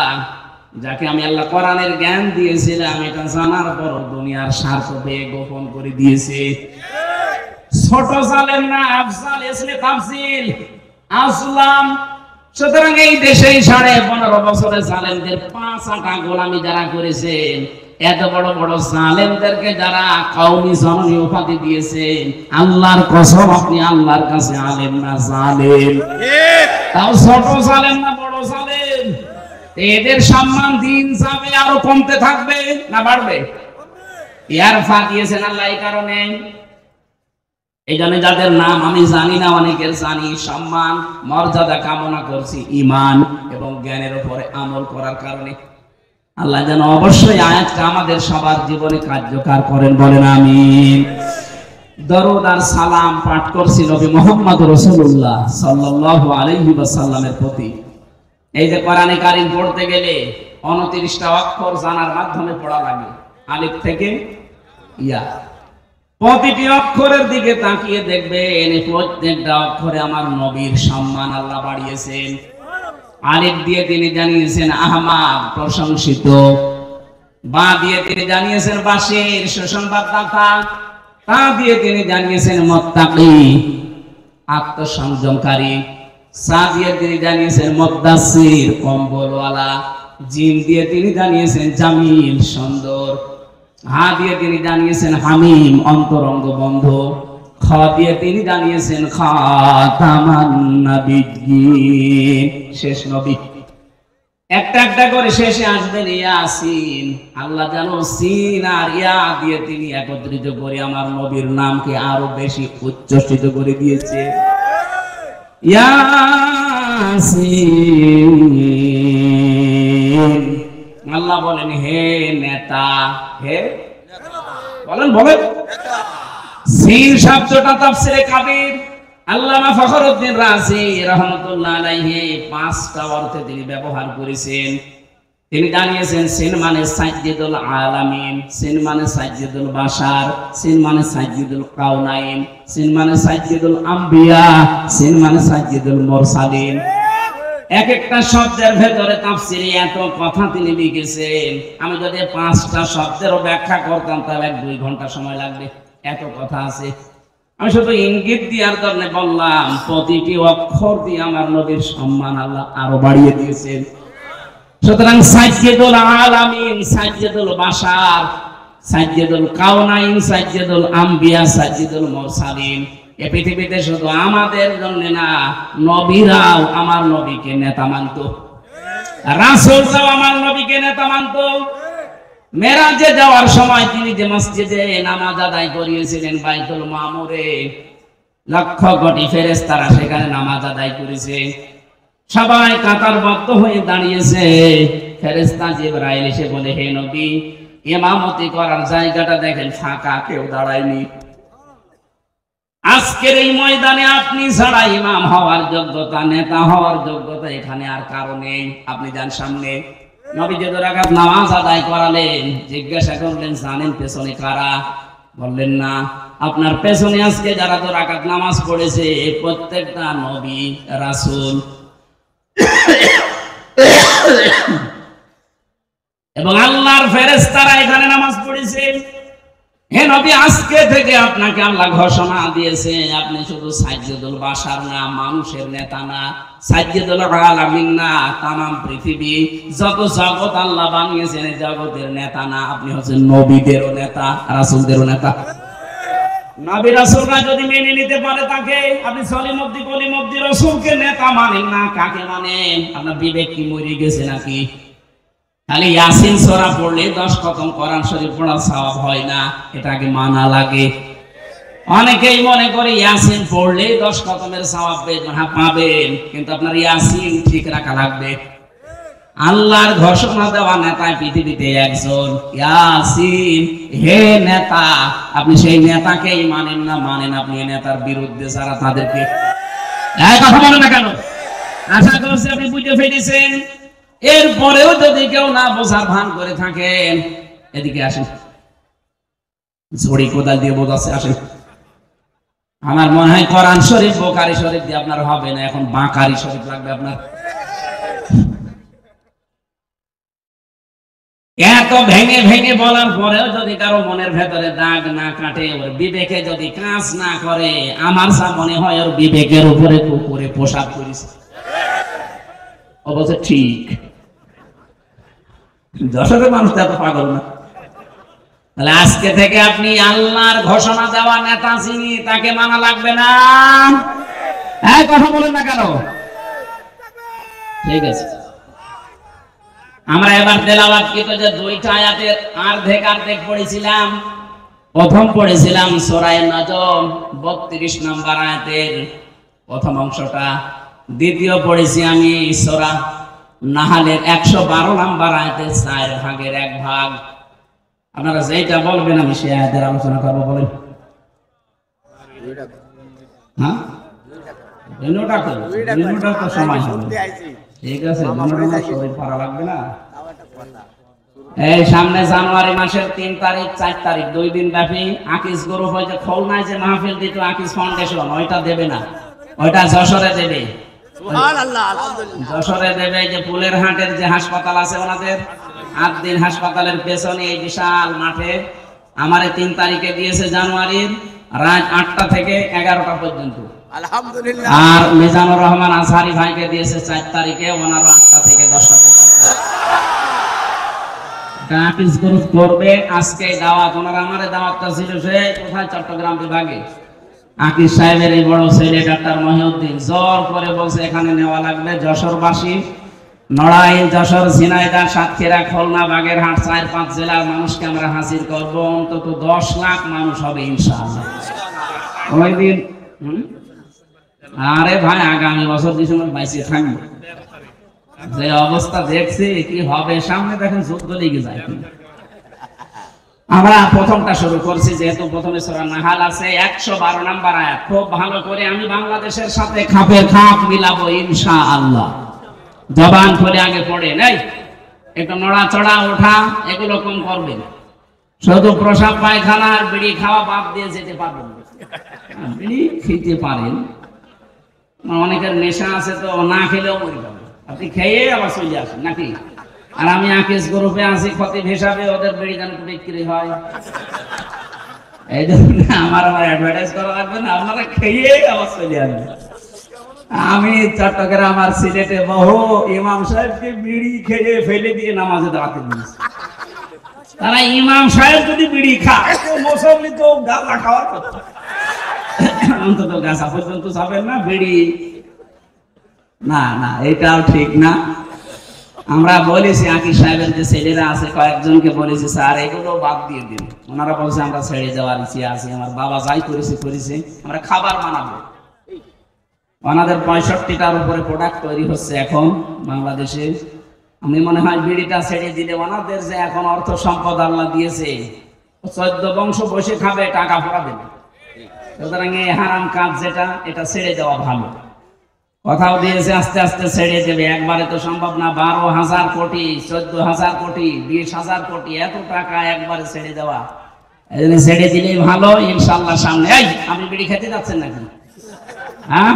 Speaker 1: যাকে আমি আল্লাহ কোরআনের জ্ঞান দিয়েছিলাম, এটা জানার পর দুনিয়ার স্বার্থ পেয়ে গোপন করে দিয়েছে। ছোট জালেম না, আফজাল ইসলে তাফসিল আসলাম। সুতরাং এই দেশে 15.5 বছরে জালেমদের 5 গোলামি যারা করেছেন, এত বড় বড় জালেমদেরকে যারা কওমি জননী উপাধি দিয়েছেন, আল্লাহর কসম আপনি আল্লাহর কাছে আলেম না জালেম। তাও ছোট জালেম না বড় জালেম। এদের সম্মান দিন যাবে আরো কমতে থাকবে না বাড়বে? ইয়ার ফাঁকিয়েছেন আল্লাহ এই কারণে। এই জন্য যাদের নাম আমি জানি না, অনেকের জানি, সম্মান মর্যাদা কামনা করছি ঈমান এবং জ্ঞানের উপরে আমল করার কারণে। আল্লাহ যেন অবশ্যই আয়াতটা আমাদের সবার জীবনে কার্যকর করেন, বলেন আমিন। দরুদ আর সালাম পাঠ করছি নবী মুহাম্মদ রাসূলুল্লাহ সাল্লাল্লাহু আলাইহি ওয়াসাল্লামের প্রতি। এই যে কোরআনে কারীম পড়তে গেলে 29টা অক্ষর জানার মাধ্যমে পড়া লাগে, আলিফ থেকে ইয়া। প্রতিটি অক্ষরের দিকে তাকিয়ে দেখবেন, প্রত্যেকটা অক্ষরে আমার নবীর সম্মান আল্লাহ বাড়িয়েছেন। আলিফ দিয়ে তিনি জানিয়েছেন আহমদ প্রশংসিত, বা দিয়ে তিনি জানিয়েছেন বাশির সুসংবাদদাতা, তা দিয়ে তিনি জানিয়েছেন মুত্তাকি আত্মসংযমকারী, সা দিয়ে তিনি জানিয়েছেন মুদ্দাসসির কম্বলওয়ালা, জিম দিয়ে তিনি জানিয়েছেন জামিল সুন্দর, হা দিয়ে তিনি জানিয়েছেন হামিম অন্তরঙ্গ বন্ধু, খ দিয়ে তিনি জানিয়েছেন খাতামান নবিয়্যিন শেষ নবী। একটা একটা করে শেষে আসবেন ইয়াসিন। আল্লাহ জানো সিন আর ইয়া দিয়ে তিনি একত্রিত করে আমার নবীর নামকে আরো বেশি উচ্চস্থিত করে দিয়েছে। ইয়াসিন। আল্লাহ বলেন হে নেতা, হে বলেন বলেন সিন শব্দটা তাফসিরে কাবীর আল্লামা ফখরুদ্দিন রাজি রাহমাতুল্লাহ আলাইহি 5টা অর্থে তিনি ব্যবহার করেছেন। তিনি জানিয়েছেন সিন মানে সাইয়্যিদুল আলামিন, সিন মানে সাইয়্যিদুল বাশার, সিন মানে সাইয়্যিদুল কাউনাইন, সিন মানে সাইয়্যিদুল আম্বিয়া, সিন মানে সাইয়্যিদুল মুরসালিন। এক একটা শব্দের ভেতরে তাফসিরে এত কথা তিনি লিখেছেন, আমি যদি 5টা শব্দেরও ব্যাখ্যা করতাম তাহলে 2 ঘন্টা সময় লাগবে, এত কথা আছে। আমি শুধু ইঙ্গিত দিয়ার জন্য বললাম, প্রতিটি অক্ষর দিয়ে আমার নবীর সম্মান আল্লাহ আরো বাড়িয়ে দিয়েছেন। সুতরাং সাইয়্যিদুল আলামিন, সাইয়্যিদুল বাশার, সাইয়্যিদুল কাউনাইন, সাইয়্যিদুল আম্বিয়া, সাইয়্যিদুল মুরসালিন। এই পৃথিবীতে শুধু আমাদের জন্য না, নবীরাও আমার নবীকে নেতা মানত, রাসূলরাও আমার নবীকে নেতা মানত। মেরাজে যাওয়ার সময় তিনি যে মসজিদে নামাজ আদায় করিয়েছিলেন বাইতুল মামুরে, লক্ষ কোটি ফেরেশতারা সেখানে নামাজ আদায় করেছে। সবাই কাতারবদ্ধ হয়ে দাঁড়িয়েছে। ফেরেশতা জিবরাইল এসে বলে, হে নবী, ইমামতি করার জায়গাটা দেখেন ফাঁকা, কেউ দাঁড়ায়নি। আজকের এই ময়দানে আপনি ছাড়া ইমাম হওয়ার যোগ্যতা, নেতা হওয়ার যোগ্যতা এখানে আর কারো নেই। আপনি যান সামনে। নবী যে 2 রাকাত নামাজ আদায় করালেন, জিজ্ঞাসা করলেন জানেন পেছনে কারা? বললেন না। আপনার পেছনে আজকে যারা 2 রাকাত নামাজ পড়েছে প্রত্যেকটা নবী রাসূল। এবং আল্লাহর ফেরেশতারা এখানে নামাজ পড়েছে। হে নবী, আজকে থেকে আপনাকে আল্লাহ ঘোষণা দিয়েছে, আপনি শুধু সাজ্জাদুল বাশার না, মানুষের নেতা না, সাজ্জাদুল আলামিন না, তামাম পৃথিবী যত জগৎ আল্লাহ বানিয়েছেন এই জগতের নেতা না, আপনি হচ্ছেন নবীদেরও নেতা, রাসূলদেরও নেতা। নবী রাসূলরা যদি মেনে নিতে পারে তাকে, আপনি সলিমুদ্দি কলিমুদ্দি রাসূলকে নেতা মানেন না, কাকে মানেন? আপনার বিবেক কি মরে গেছে নাকি? খালি ইয়াসিন সূরা পড়লে 10 খতম কোরআন শরীফ পড়া সওয়াব হয় না, এটাকে মানা লাগে। অনেকেই মনে করে ইয়াসিন পড়লে 10 খতমের সওয়াব পাবেন, কিন্তু আপনার ইয়াসিন ঠিক রাখা লাগবে। আল্লাহর ঘোষণা দেওয়া নেতা পৃথিবীতে একজন, ইয়াসিন। হে নেতা, আপনি সেই নেতাকেই মানেন না, মানেন আপনি নেতার বিরুদ্ধে যারা, তাদেরকে। এই কথা বলেন না কেন? আশা করছি আপনি বুঝে ফেলেছেন। এরপরেও যদি কেউ না বোঝার ভান করে থাকেন, এদিকে আসেন, ঝড়ি কোদাল দিয়ে বোঝাচ্ছে, আসেন। আমার মনে হয় কোরআন শরীফ বুখারী শরীফ দিয়ে আপনার হবে না, এখন বাকারি শরীফ লাগবে আপনার। এত ভেঙে ভেঙে বলার পরেও যদি কারো মনের ভেতরে দাগ না কাটে, ওর বিবেকে যদি কাজ না করে, আমার যা মনে হয় ওর বিবেকের উপরে কুকুরে পোশাক করেছে। ও বলছে ঠিক। যশোরের মানুষ এত পাগল না। তাহলে আজকে থেকে আপনি আল্লাহর ঘোষণা দেওয়া নেতা যিনি, তাকে মানা লাগবে না। হ্যাঁ, কথা বলেন না কেন? ঠিক আছে, আমরা এবার তেলাওয়াতকৃত যে 2টা আয়াতের অর্ধেক পড়েছিলাম। প্রথম পড়েছিলাম সূরা নজম 32 নম্বর আয়াতের প্রথম অংশটা। দ্বিতীয় পড়েছি আমি সূরা নাহলের 112 নম্বর আয়াতের 4 ভাগের 1 ভাগ। আপনারা যেটা বলবেন আমি সেই আয়াতের আলোচনা করব। বলেন। হ্যাঁ, দুইটা তো সময় হবে। ঠিক আছে, শরীর ভালো লাগবে না। এই সামনে জানুয়ারি মাসের 3 তারিখ 4 তারিখ 2 দিন ব্যাপী আকিস গ্রুপ হয়েছে খুলনায় যে মাহফিল দিত আকিস ফাউন্ডেশন, ওইটা দেবে না, ওইটা যশোরে দেবে। যশোরে দেবে যে পুলের হাটের যে হাসপাতাল আছে ওনাদের, 8 দিন হাসপাতালের পেছনে এই বিশাল মাঠে আমার 3 তারিখে দিয়েছে জানুয়ারির, রাত 8টা থেকে 11টা পর্যন্ত। আলহামদুলিল্লাহ। আর মিজানুর রহমান আজহারি ভাইকে দিয়েছে 4 তারিখে, ওনারও 8টা থেকে 10টা পর্যন্ত। আকিস গ্রুপ করবে আজকে দাওয়াত। ওনার আমারে দাওয়াতটা ছিল সেই কোথায়, চট্টগ্রাম বিভাগে। আকিস সাহেবের এই বড় ছেলে ডাক্তার মহিউদ্দিন জোর করে বলছে এখানে নেওয়া লাগবে। যশোরবাসী, নড়াইল, যশোর, ঝিনাইদহ, সাতক্ষীরা, খুলনা, বাগেরহাট 4-5 জেলার মানুষকে আমরা হাজির করব। অন্তত 10 লাখ মানুষ হবে ইনশাআল্লাহ ওই দিন। আরে ভাই, আগামী বছর ডিসেম্বর 22 থাকবো। যে অবস্থা দেখছি কি হবে সামনে, দেখেন যুদ্ধ লেগে যায়। আমরা প্রথমটা শুরু করছি, যেহেতু প্রথমে সূরা নাহাল আছে 112 নম্বর আয়াত। খুব ভালো করে আমি বাংলাদেশের সাথে খাপের খাপ মিলাবো ইনশাআল্লাহ। জবান খুলে আগে পড়ে নেই, একটু নড়াচড়া ওঠা এগুলো কম করবেন। শুধু প্রসাব পায়খানা আর বিড়ি খাওয়া বাদ দিয়ে যেতে পারবেন। বিড়ি খেতে পারেন, অনেকের নেশা আছে তো, না খেলেও মরে যাবে। আপনি খেয়ে আবার চলে আসেন নাকি? আর আমি আকিস গ্রুপে আছি খতিব হিসাবে, ওদের বিড়ি গান বিক্রি হয়। এই জন্য আমার অ্যাডভার্টাইজ করা লাগবে না, আপনারা খেয়ে আবার চলে আসবেন। আমি চট্টগ্রাম আর সিলেটে বহু ইমাম সাহেবকে বিড়ি খেয়ে ফেলে দিয়ে নামাজে দাঁড়াতে দিয়েছে। তারা ইমাম সাহেব যদি বিড়ি খায়, মুসল্লি তো গাঁজা খাওয়ার কথা, অন্তত গাছা পর্যন্ত যাবেন না, বিড়ি না। না, এটাও ঠিক না। আমরা বলেছি আকিস সাহেবের যে ছেলেরা আছে কয়েকজনকে বলেছি, স্যার এগুলো বাদ দিয়ে দিন। ওনারা বলছে আমরা ছেড়ে যাওয়ার ইচ্ছে আছে, আমার বাবা যাই করেছে, আমরা খাবার বানাবো। ওনাদের 65টার উপরে প্রোডাক্ট তৈরি হচ্ছে এখন বাংলাদেশে। আমি মনে হয় বিড়িটা ছেড়ে দিলে ওনাদের যে এখন অর্থ সম্পদ আল্লাহ দিয়েছে, 14 বংশ বসে খাবে, টাকা পড়াবে না। সুতরাং এই হারাম কাজ যেটা, এটা ছেড়ে দেওয়া ভালো। কথাও দিয়েছে আস্তে আস্তে ছেড়ে দেবে, একবারে তো সম্ভব না। 12,000 কোটি, 14,000 কোটি, 20,000 কোটি, এত টাকা একবারে ছেড়ে দেওয়া, এই জন্য ছেড়ে দিলেই ভালো ইনশাআল্লাহ। সামনে এই আপনি বিড়ি খেতে যাচ্ছেন নাকি? হ্যাঁ,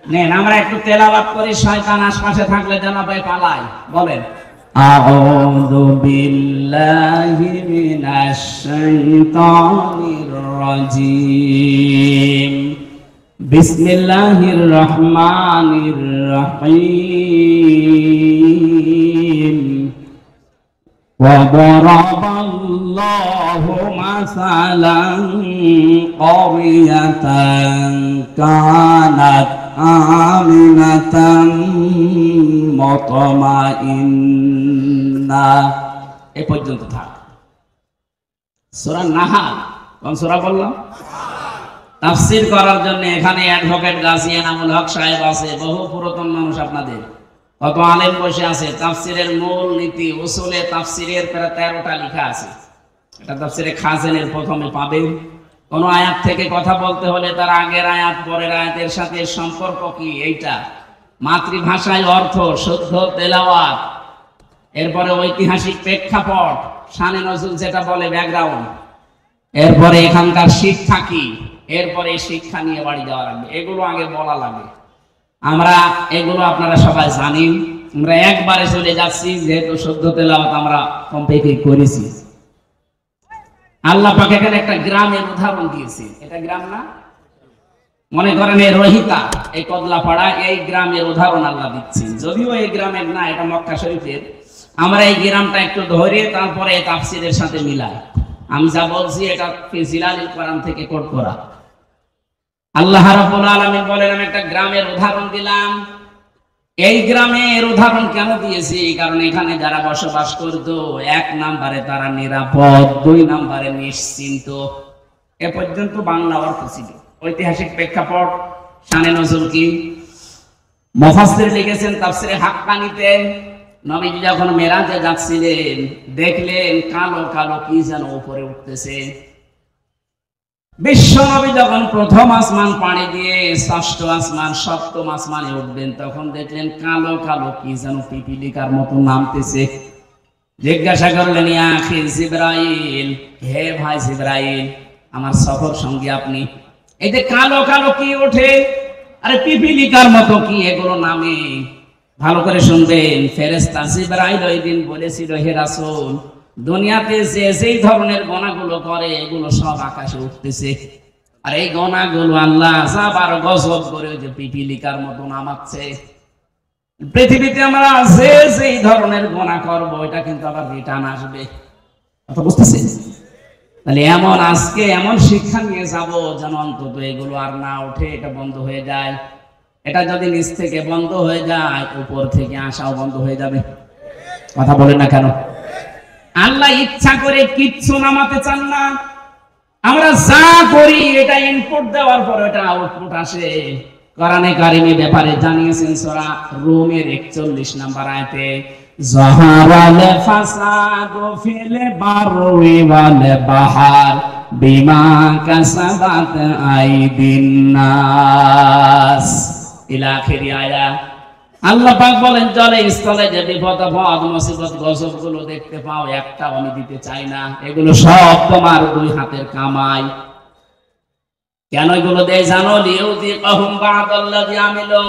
Speaker 1: নেন আমরা একটু তেলাওয়াত করি, শয়তান আশপাশে থাকলে যেন ভাই পালায়। বলেন আউযু বিল্লাহি মিনাশ শাইতানির রাজীম বিসমিল্লাহির রহমানির রহিম وضرب الله مثلا قرية كانت آمنة مطمئنة এই পর্যন্ত থাক। সূরা নাহাল, কোন সূরা বললাম? তাফসীর করার জন্য এখানে অ্যাডভোকেট গাজী এনামুল হক সাহেব আছে, বহু পুরাতন মানুষ আপনাদের, কত আলেম বসে আছে। তাফসীরের মূল নীতি উসুলে তাফসীরের প্রায় 13টা লেখা আছে। এটা তাফসীরে খাজেনের প্রথমে পাবেন। কোন আয়াত থেকে কথা বলতে হলে তার আগের আয়াত পরের আয়াতের সাথে সম্পর্ক কি, এইটা মাতৃভাষায় অর্থ, শুদ্ধ তেলাওয়াত, এরপরে ঐতিহাসিক প্রেক্ষাপট, শানে নজরুল যেটা বলে ব্যাকগ্রাউন্ড, এরপরে এখানকার শিক্ষা কি, এরপরে শিক্ষা নিয়ে বাড়ি যাওয়া লাগবে। এগুলো আগে বলা লাগে। আমরা এগুলো আপনারা সবাই জানেন। আমরা একবারে চলে যাচ্ছি, যেহেতু শুদ্ধ তেলাওয়াত আমরা কমপ্লিট করেছি। আল্লাহ পাক এখানে একটা গ্রামের উদাহরণ দিয়েছে। এটা গ্রাম না, মনে করেন এই রহিতা, এই কদলাপাড়া, এই গ্রামের উদাহরণ আল্লাহ দিচ্ছেন। যদিও এই গ্রামের না, এটা মক্কা শরীফের। আমরা এই গ্রামটা একটু ধরে তারপরে তাফসীরের সাথে মিলাই। আমি যা বলছি এটা ফিজিলালিল কোরআন থেকে কোট করা। আল্লাহ রাব্বুল আলামিন বলেন, আমি একটা গ্রামের উদাহরণ দিলাম। এই গ্রামের উদাহরণ কেন দিয়েছি? কারণ এখানে যারা বসবাস করত, 1 নম্বরে তারা নিরাপদ, 2 নম্বরে নিশ্চিন্ত। এ পর্যন্ত বাংলা অর্থ ছিল। ঐতিহাসিক প্রেক্ষাপট, শানে নজরুল কি, মুফাসসির লিখেছেন তাফসীরে হাক্কানীতে, নবীজি যখন মেরাজে যাচ্ছিলেন দেখলেন কালো কালো কি যেন উপরে উঠতেছে। বিশ্ব নবী যখন প্রথম আসমান পাড়ি দিয়ে ষষ্ঠ আসমান, সপ্তম আসমানে উঠবেন, তখন দেখলেন কালো কালো কি যেন পিপিলিকার মতো নামতেছে। জিজ্ঞাসা করলেন, ইয়া আখি জিবরাইল, হে ভাই জিবরাইল, আমার সফর সঙ্গী আপনি, এই যে কালো কালো কি ওঠে, আরে পিপিলিকার মতো কি এগুলো নামে? ভালো করে শুনবেন, ফেরেশতা জিবরাইল ওই দিন বলেছিল, হে রাসূল, দুনিয়াতে যে যেই ধরনের গোনাগুলো করে এগুলো সব আকাশে উঠতেছে, আর এই গোনাগুলো আল্লাহ যাবার গজব করে ওই যে পিপিলিকার মতো নামাচ্ছে। পৃথিবীতে আমরা যে যেই ধরনের গোনা করবো এটা কিন্তু আবার রিটার্ন আসবে। কথা বুঝতেছেন? তাহলে এমন আজকে এমন শিক্ষা নিয়ে যাব যেন অন্তত এগুলো আর না ওঠে, এটা বন্ধ হয়ে যায়। এটা যদি নিচ থেকে বন্ধ হয়ে যায়, উপর থেকে আসাও বন্ধ হয়ে যাবে। কথা বলেন না কেন? আল্লাহ ইচ্ছা করে কিচ্ছু নামাতে চান না। আমরা যা করি এটা ইনপুট দেওয়ার পর এটা আউটপুট আসে। কোরআনে কারিমে ব্যাপারে জানিয়েছেন সূরা রুমের 41 নম্বর আয়াতে, যাহারাল ফাসাদু ফিল বাররি ওয়াল বাহর বিমা কাসাবাত আইদিন নাস, ইলা আখির আয়াত। আল্লাহ পাক বলেন, জলে স্থলে যে বিপদ আপদ মুসিবত গজব গুলো দেখতে পাও, একটাও আমি দিতে চাই না। এগুলো সব তোমার 2 হাতের কামাই। কেন এগুলো দেয় জানো? লিউযিকাহুম বা'দাল্লাযী আমিলু,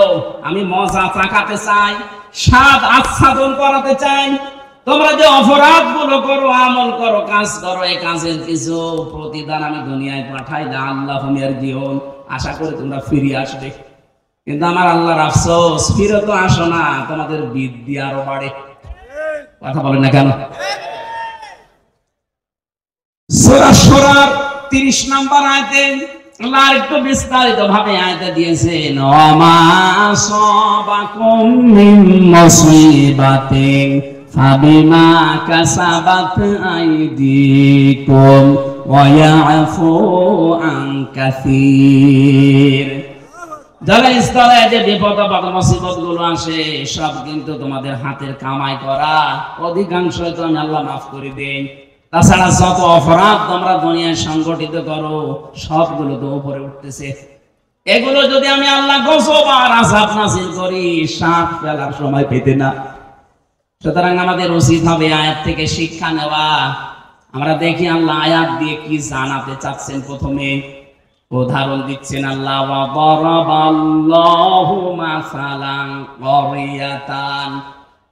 Speaker 1: আমি মজা চাকাতে চাই, স্বাদ আস্বাদন করাতে চাই। তোমরা যে অপরাধ গুলো করো, আমল করো, কাজ করো, এই কাজের কিছু প্রতিদান আমি দুনিয়ায় পাঠাই, লাআল্লাহুম ইয়ারজিউন, আশা করি তোমরা ফিরে আসবে। কিন্তু আমার আল্লাহর আফসোস, ফিরে তো আসো না, তোমাদের বিদ্যা আরো বাড়ে। কথা বলেন না কেন? সূরা শুরার 30 নম্বর আয়াতে আল্লাহ একটু বিস্তারিত ভাবে আয়াতে দিয়েছেন, ওমা সাবাকুম মিন মুসিবাতিন ফাবিমা কাসাবাত আইদিকুম ওয়া ইয়াফু আন কাসীর। জলস্থলে যে বিপদ আপদ মুসিবত গুলো আসে সব কিন্তু তোমাদের হাতের কামাই করা, অধিকাংশ তো আমি আল্লাহ মাফ করে দেই। তাছাড়া যত অপরাধ তোমরা দুনিয়ায় সংগঠিত করো সবগুলো তো উপরে উঠতেছে। এগুলো যদি আমি আল্লাহ গজব আর আযাব নাযিল করি, শ্বাস ফেলার সময় পেতে না। সুতরাং আমাদের উচিত হবে আয়াত থেকে শিক্ষা নেওয়া। আমরা দেখি আল্লাহ আয়াত দিয়ে কি জানাতে চাচ্ছেন। প্রথমে উদাহরণ দিচ্ছেন আল্লাহ, ওয়া দারাবাল্লাহু মাসালান ক্বরিয়াতান।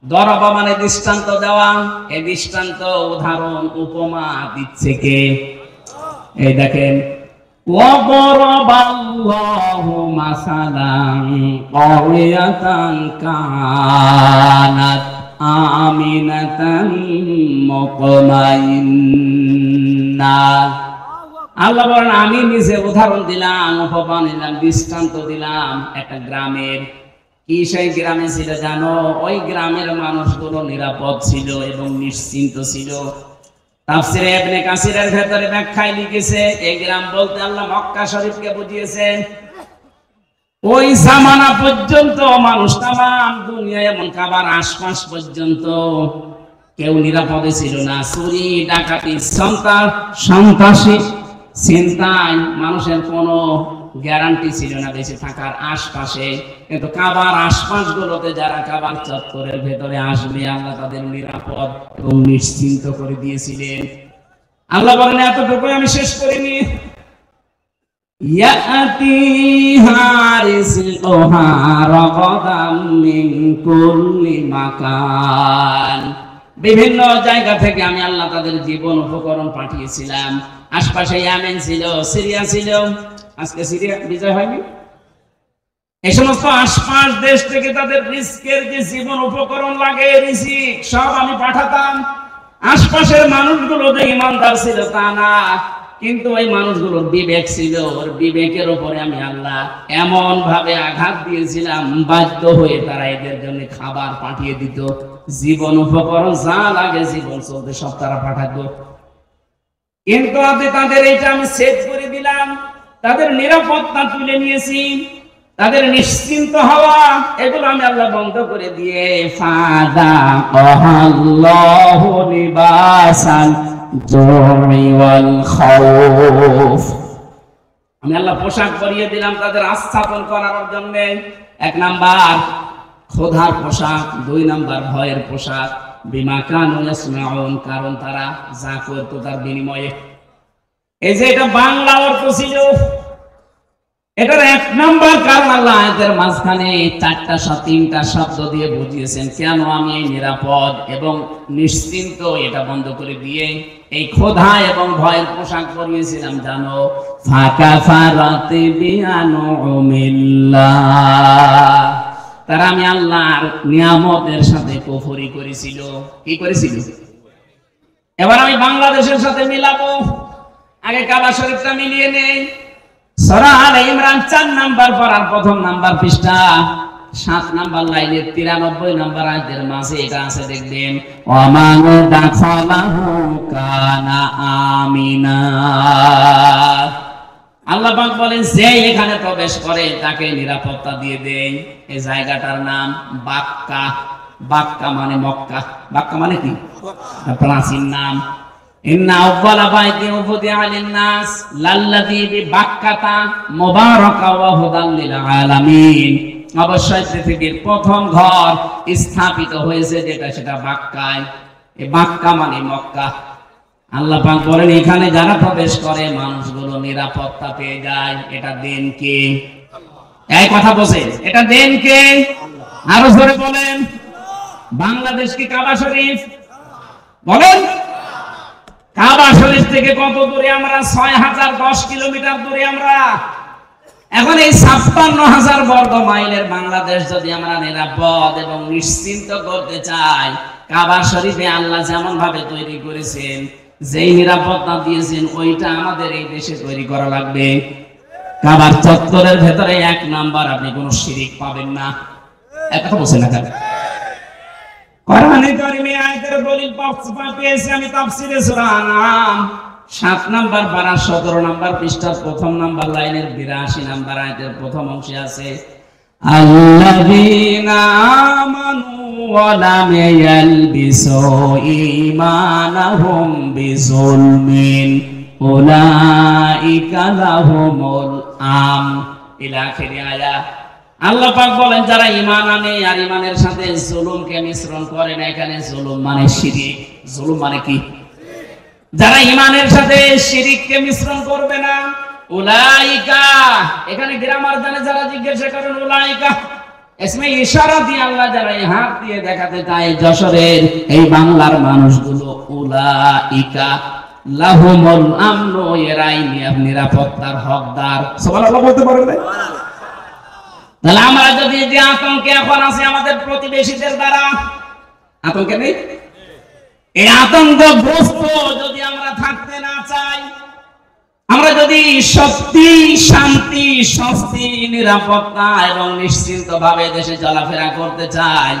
Speaker 1: দরাবা মানে দৃষ্টান্ত দেওয়া, এই দৃষ্টান্ত উদাহরণ উপমা দিচ্ছে কে? এই দেখেন, ওয়া দারাবাল্লাহু মাসালান ক্বরিয়াতান কানাত আমিনাতান মুতমাইন্না। আল্লাহ বলেন আমি নিজে উদাহরণ দিলাম, উপমা দিলাম, দৃষ্টান্ত দিলাম একটা গ্রামের। কি সেই গ্রামে ছিল জানো? ওই গ্রামের মানুষগুলো নিরাপদ ছিল এবং নিশ্চিন্ত ছিল। তাফসীরে ইবনে কাসিরের ভেতরে ব্যাখ্যায় লিখেছে, এই গ্রাম বলতে আল্লাহ মক্কা শরীফকে বুঝিয়েছেন। ওই জামানা পর্যন্ত মানুষ তামাম দুনিয়া এমন কাবার আশপাশ পর্যন্ত কেউ নিরাপদে ছিল না। চুরি ডাকাতি সন্ত্রাসী চিন্তায় মানুষের কোনো গ্যারান্টি ছিল না বেঁচে থাকার আশপাশে। কিন্তু কাবার আশপাশ গুলোতে যারা কাবার চত্বরের ভেতরে আসবে আল্লাহ তাদের নিরাপদ এবং নিশ্চিন্ত করে দিয়েছিলেন। আল্লাহ বলেন এতটুকু আমি শেষ করিনি, ইয়াতিহা রিজকুহা রাগাদাম মিন কুল্লি মাকান। বিভিন্ন জায়গা থেকে আমি আল্লাহ তাদের জীবন উপকরণ পাঠিয়েছিলাম। আশপাশে ইয়েমেন ছিল, সিরিয়া ছিল। আজকে সিরিয়া বিজয় হয়নি। এই সমস্ত আশপাশ দেশ থেকে তাদের রিস্কের যে জীবন উপকরণ লাগে, রিজিক সব আমি পাঠাতাম। আশপাশের মানুষগুলো যে ইমানদার ছিল তা না, কিন্তু ওই মানুষগুলোর বিবেক ছিল, ওর বিবেকের উপরে আমি আল্লাহ এমন ভাবে আঘাত দিয়েছিলাম, বাধ্য হয়ে তারা এদের জন্য খাবার পাঠিয়ে দিত, জীবন উপকরণ যা লাগে জীবন চলতে সব তারা পাঠাতো। কিন্তু আপনি তাদের এইটা আমি সেট করে দিলাম, তাদের নিরাপত্তা তুলে নিয়েছি, তাদের নিশ্চিন্ত হওয়া এগুলো আমি আল্লাহ বন্ধ করে দিয়ে ফাদাকাল্লাহু লিবাসাল জুই ওয়াল খাউফ, আমি আল্লাহ পোশাক পরিয়ে দিলাম তাদের আস্থাপন করার জন্য। এক নাম্বার ক্ষুধার পোশাক, দুই নাম্বার ভয়ের পোশাক। বিমা কানু ইয়াসমাউন, কারণ তারা যা করতো তার বিনিময়ে। এই যে এটা বাংলা অর্থ ছিল, এটার এক নাম্বার কারণ আল্লাহ আয়াতের মাঝখানে তিনটা শব্দ দিয়ে বুঝিয়েছেন কেন আমি এই নিরাপদ এবং নিশ্চিন্ত এটা বন্ধ করে দিয়ে এই ক্ষুধা এবং ভয়ের পোশাক পরিয়েছিলাম জানো। ফাকাফারাতি বিআনউমিল্লাহ, তারা আমি আল্লাহর নিয়ামতের সাথে কুফরি করেছিল। কি করেছিল? এবার আমি বাংলাদেশের সাথে মিলাবো। আগে কাবা শরীফটা মিলিয়ে নেই। সূরা আলে ইমরান 4 নাম্বার পারার প্রথম নাম্বার পৃষ্ঠা 7 নাম্বার লাইনের 93 নাম্বার আয়াতের মাঝে এটা আছে, দেখবেন ওয়ামান দাখালাহু কানা আমিনা। আল্লাহ পাক বলেন যে এখানে প্রবেশ করে তাকে নিরাপত্তা দিয়ে দেন। এই জায়গাটার নাম বাক্কা। বাক্কা মানে মক্কা। বাক্কা মানে কি? প্রাচীন নাম। ইন্না আউয়ালা বাইতিন উযিআ লিন-নাস লাল্লাযী বিবাক্কাতা মুবারাকা ওয়া হুদাল লিল আলামিন। অবশ্যই পৃথিবীর প্রথম ঘর স্থাপিত হয়েছে যেটা সেটা বাক্কায়। এই বাক্কা মানে মক্কা। আল্লাহ পাক বলেন এখানে যারা প্রবেশ করে মানুষগুলো নিরাপত্তা পেয়ে যায়। এটা দেন কে? এই কথা বলেন, এটা দেন কে? আরো জোরে বলেন। বাংলাদেশ কি কাবা শরীফ? বলেন। কাবা শরীফ থেকে কত দূরে আমরা? 6010 কিলোমিটার দূরে আমরা। এখন এই 56,000 বর্গ মাইলের বাংলাদেশ যদি আমরা নিরাপদ এবং নিশ্চিন্ত করতে চাই, কাবা শরীফে আল্লাহ যেমন ভাবে তৈরি করেছেন, যেই নিরাপত্তা দিয়েছেন, ওইটা আমাদের এই দেশে তৈরি করা লাগবে। কাবার চত্বরের ভেতরে 1 নাম্বার আপনি কোনো শিরিক পাবেন না। একটা বলছেন না কেন? কোরআনে কারিমে আয়াতের দলিল পেয়েছি আমি তাফসীরে সূরা আনআম 7 নাম্বার পারা 17 নাম্বার পৃষ্ঠার প্রথম নাম্বার লাইনের 82 নাম্বার আয়াতের প্রথম অংশে আছে আল্লাযীনা আমানু ওয়া লাম ইয়ালবিসু ঈমানাহুম বিযুলমিন উলাইকা লাহুমুল আমন ইলা আখির আয়াত। আল্লাহ পাক বলেন যারা ঈমান আনে আর ঈমানের সাথে জুলুমকে মিশ্রণ করে না, এখানে জুলুম মানে শিরক। জুলুম মানে কি? যারা ঈমানের সাথে শিরককে মিশ্রণ করবে না, উলাইকা, এখানে গ্রামার জানে যারা জিজ্ঞাসা করেন উলাইকা ইসমে ইশারা দিয়ে আল্লাহ যারা এই হাত দিয়ে দেখাতে চায় যশোরের এই বাংলার মানুষগুলো, উলাইকা লাহুমুল আমনু, এরাই নিরাপত্তার হকদার। সুবহানাল্লাহ বলতে পারেন না? তাহলে আমরা যদি যে আতঙ্কে এখন আছে আমাদের প্রতিবেশীদের দ্বারা, আতঙ্কে নেই, এই আতঙ্কগ্রস্ত যদি আমরা থাকতে না চাই, আমরা যদি সত্যি শান্তি, স্বস্তি, নিরাপত্তা এবং নিশ্চিন্ত ভাবে দেশে চলাফেরা করতে চাই,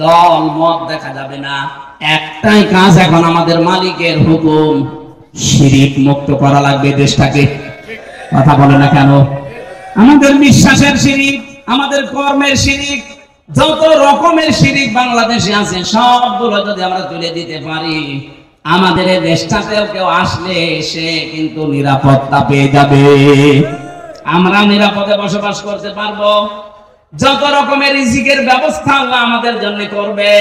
Speaker 1: দল মত দেখা যাবে না। একটাই কাজ এখন আমাদের মালিকের হুকুম, শিরিক মুক্ত করা লাগবে দেশটাকে। কথা বলে না কেন? আমাদের বিশ্বাসের শিরিক, আমাদের কর্মের শিরিক, যত রকমের শিরিক বাংলাদেশে আছে সবগুলো যদি আমরা তুলে দিতে পারি, আমাদের এই দেশটাতেও কেউ আসলে সে কিন্তু নিরাপত্তা পেয়ে যাবে, আমরা নিরাপদে বসবাস করতে পারবো। যত রকমের রিজিকের ব্যবস্থা আল্লাহ আমাদের জন্য করবে।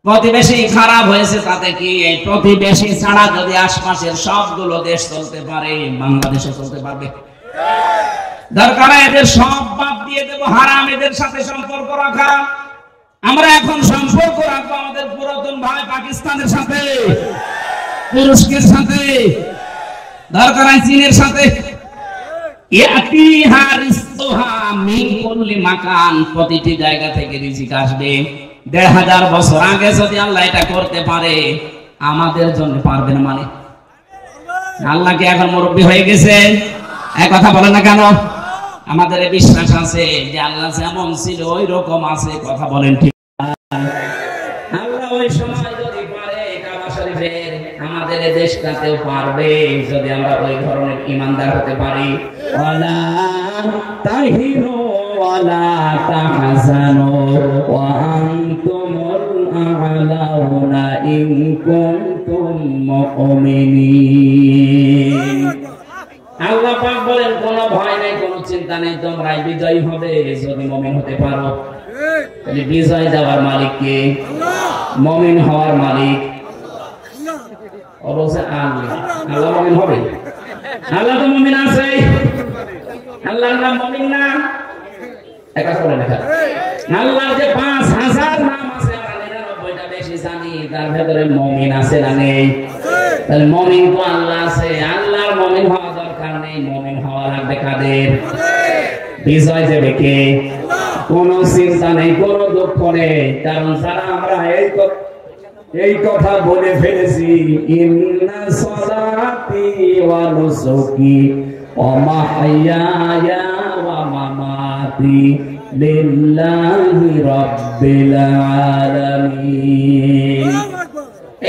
Speaker 1: প্রতিবেশী খারাপ হয়েছে তাতে কি, এই প্রতিবেশী ছাড়া যদি আশপাশের সবগুলো দেশ চলতে পারে, বাংলাদেশে চলতে পারবে। দরকার এদের সব বাদ দিয়ে দেবো, হারাম এদের সাথে সম্পর্ক রাখা। আমরা এখন সম্পর্ক রাখবো আমাদের পুরাতন ভাই পাকিস্তানের সাথে, তুরস্কের সাথে, দরকার চীনের সাথে। প্রতিটি জায়গা থেকে রিজিক আসবে। ১৫০০ বছর আগে যদি আল্লাহ এটা করতে পারে, আমাদের জন্য পারবে না মানে? আল্লাহ কি এখন মুরব্বী হয়ে গেছে? এক কথা বলে না কেন? আমাদের বিশ্বাস আছে যে আল্লাহ যেমন ছিল ওই রকম আছে। কথা বলেন ঠিক? আল্লাহ ওই সময় যদি পারে কাবা শরীফের, আমাদের দেশটাতেও পারবে যদি আমরা ওই ধরনের ইমানদার হতে পারি। ওয়ালা তাহিনু ওয়ালা তাহজানু ওয়া আনতুমুল আ'লাউনা ইন কুনতুম মুমিনিন। আল্লাহ পাক বলেন কোনো ভয় নেই, কোনো চিন্তা নেই, তোমরাই বিজয়ী হবে যদি মুমিন হতে পারো। তাহলে বিজয় দেওয়ার মালিক কে? মুমিন হওয়ার মালিক অবশ্যই আল্লাহ। আল্লাহ মুমিন হবে? আল্লাহ তো মুমিন আছে। আল্লাহর নাম মুমিন না? একা করে দেখা। আল্লাহর যে ৫,০০০ নাম আছে, আমরা ৯৯টা বেশি জানি, তার ভেতরে মুমিন আছে না নেই? তাহলে মুমিন তো আল্লাহ আছে। আল্লাহর মুমিন হওয়া দরকার নেই, মুমিন হওয়া লাগবে কাদের? বিজয় দেবে কে? কোন চিন্তা নেই, কোন দুঃখ নেই। কারণ যারা আমরা এই কথা বলে ফেলেছি, ইন্না সালাতি ওয়া নুসুকি ওয়া মাহইয়ায়া ওয়া মামাতি লিল্লাহি রাব্বিল আলামিন।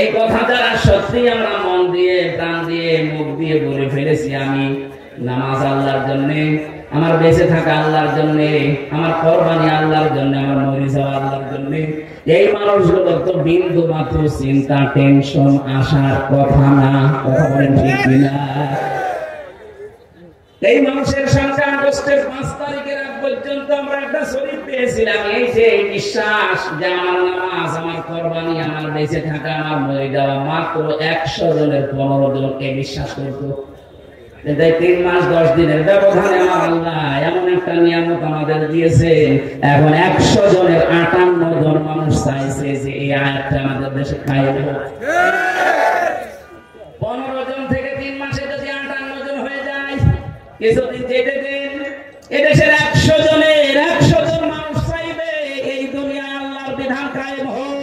Speaker 1: এই কথা যারা সত্যি আমরা মন দিয়ে, প্রাণ দিয়ে, মুখ দিয়ে বলে ফেলেছি, আমি নামাজ আল্লাহর জন্য, আমার বেঁচে থাকা আল্লাহর জন্য, আমার কোরবানি আল্লাহর জন্য, আমার মরে যাওয়া আল্লাহর জন্য, এই মানুষগুলোর তো বিন্দু মাত্র চিন্তা, টেনশন আসার কথা না। কথা বলেন ঠিক কিনা? এই মানুষের সংখ্যা আগস্টের ৫ তারিখের আগ পর্যন্ত আমরা একটা শরীর পেয়েছিলাম। এই যে বিশ্বাস যে আমার নামাজ, আমার কোরবানি, আমার বেঁচে থাকা, আমার মরে যাওয়া, মাত্র ১০০ জনের ১৫ জন এই বিশ্বাস করতো। ৩ মাস ১০ দিনের ব্যবধানে আমার আল্লাহ এমন একটা নিয়ামত আমাদের দিয়েছেন। এখন ১০০ জনের ৫৮ জন মানুষ চাইছে যে এই আয়াতটা আমাদের দেশে খাইয়ে দেব। ১৫ জন থেকে ৩ মাসে যদি ৫৮ জন হয়ে যায়, কিছুদিন যেতে দিন, এদেশের ১০০ জনের ১০০ জন মানুষ চাইবে এই দুনিয়া আল্লাহর বিধান কায়েম হোক।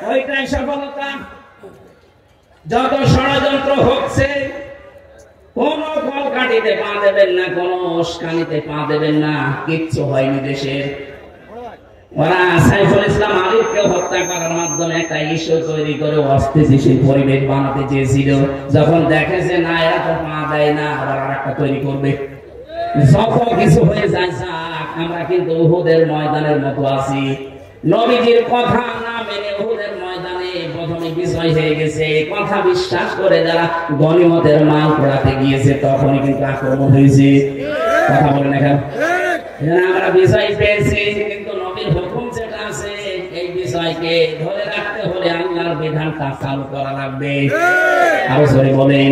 Speaker 1: ওইটাই সফলতা। যত ষড়যন্ত্র হচ্ছে, কোন ফল কাটিতে পা দেবেন না, কোন উস্কানিতে পা দেবেন না, কিচ্ছু হয়নি দেশের। ওরা সাইফুল ইসলাম আলিফকে হত্যা করার মাধ্যমে একটা ইস্যু তৈরি করে অস্থিতিশীল পরিবেশ বানাতে চেয়েছিল। যখন দেখে যে না, এরা তো পা দেয় না, আবার একটা তৈরি করবে। যত কিছু হয়ে যায়, আমরা কিন্তু উহুদের ময়দানের মতো আছি। নবীজির কথা না মেনে উহুদের ময়দানে প্রথমে বিজয় হয়ে গেছে। কথা বিশ্বাস করে যারা গনিমতের মাল পোড়াতে গিয়েছে, তখনই কিন্তু আক্রমণ হয়েছে। কথা বলেন এখন? আমরা বিজয় পেয়েছি, কিন্তু নবীর হুকুম যেটা আছে, এই বিজয়কে ধরে রাখতে হলে আল্লাহর বিধানটা চালু করা লাগবে। আরো জোরে বলেন।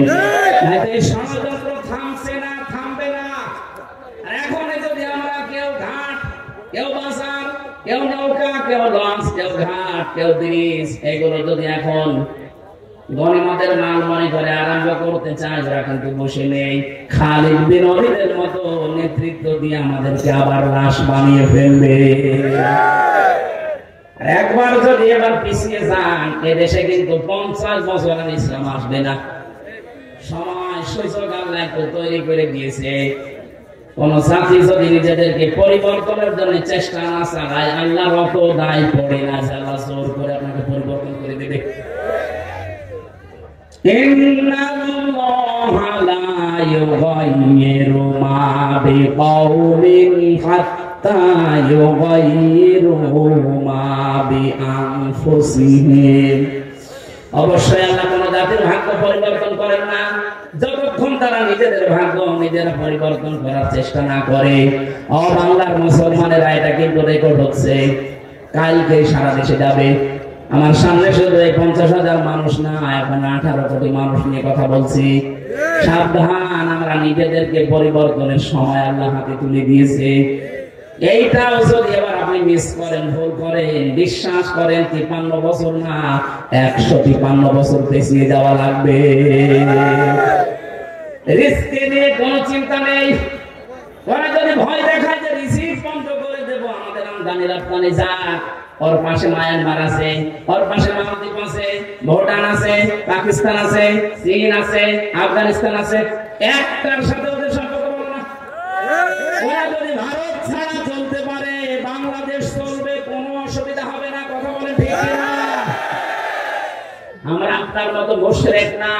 Speaker 1: এই ষড়যন্ত্র থামছে না, থামবে না। এখন যদি আমরা কেউ ঘাট, কেউ বাজার, কেউ নৌকা, কেউ লঞ্চ, কেউ ঘাট, কেউ ব্রিজ, এগুলো যদি এখন গনিমতের মাল মনে করে আরম্ভ করতে চায়, যারা কিন্তু বসে নেই। খালিদ বিন ওলীদের মতো নেতৃত্ব দিয়ে আমাদেরকে আবার লাশ বানিয়ে ফেলবে। একবার যদি এবার পিছিয়ে যান, এদেশে কিন্তু 50 বছর আর ইসলাম আসবে না। সময় সুযোগ আল্লাহ একটু তৈরি করে দিয়েছে। কোন সাথী যদি নিজেদেরকে পরিবর্তনের জন্য চেষ্টা না চালায়, আল্লাহর অত দায় পড়ে না, আল্লাহ জোর করে আপনাকে পরিবর্তন করে দেবে। ইন্নাল্লাহা লা ইউগাইয়িরু মা বিকাওমিন হাত্তা ইউগাইয়িরু মা বিআনফুসিহিম। অবশ্যই আল্লাহ কোন জাতির ভাগ্য পরিবর্তন করেন না যতক্ষণ তারা নিজেদের ভাগ্য নিজেরা পরিবর্তন করার চেষ্টা না করে। বাংলার মুসলমানেরা এটা কিন্তু রেকর্ড হচ্ছে, কালকে সারা দেশে যাবে। আমার সামনে শুধু এই 50,000 মানুষ না, এখন 18 কোটি মানুষ নিয়ে কথা বলছি। সাবধান, আমরা নিজেদেরকে পরিবর্তনের সময় আল্লাহ হাতে তুলে দিয়েছে। এইটাও যদি এবার আপনি মিস করেন, ভুল করেন, বিশ্বাস করেন 53 বছর না 153 বছর পেছিয়ে যাওয়া লাগবে। রিস্কে নিয়ে কোনো চিন্তা নেই। ওরা যদি ভয় দেখায় যে রিসিভ বন্ধ করে দেব, আমাদের আমদানি রপ্তানি যাক। ওর পাশে মায়ানমার আছে, ওর পাশে মালদ্বীপ আছে, ভুটান আছে, পাকিস্তান আছে, চীন আছে, আফগানিস্তান আছে, একটার সাথে ওদের সম্পর্ক বলো না। ওরা যদি ভারত ছাড়া চলতে পারে, বাংলাদেশ চলবে, কোনো অসুবিধা হবে না। কথা বলে ঠিক না? আমরা আপনার মতো মুশরিক না,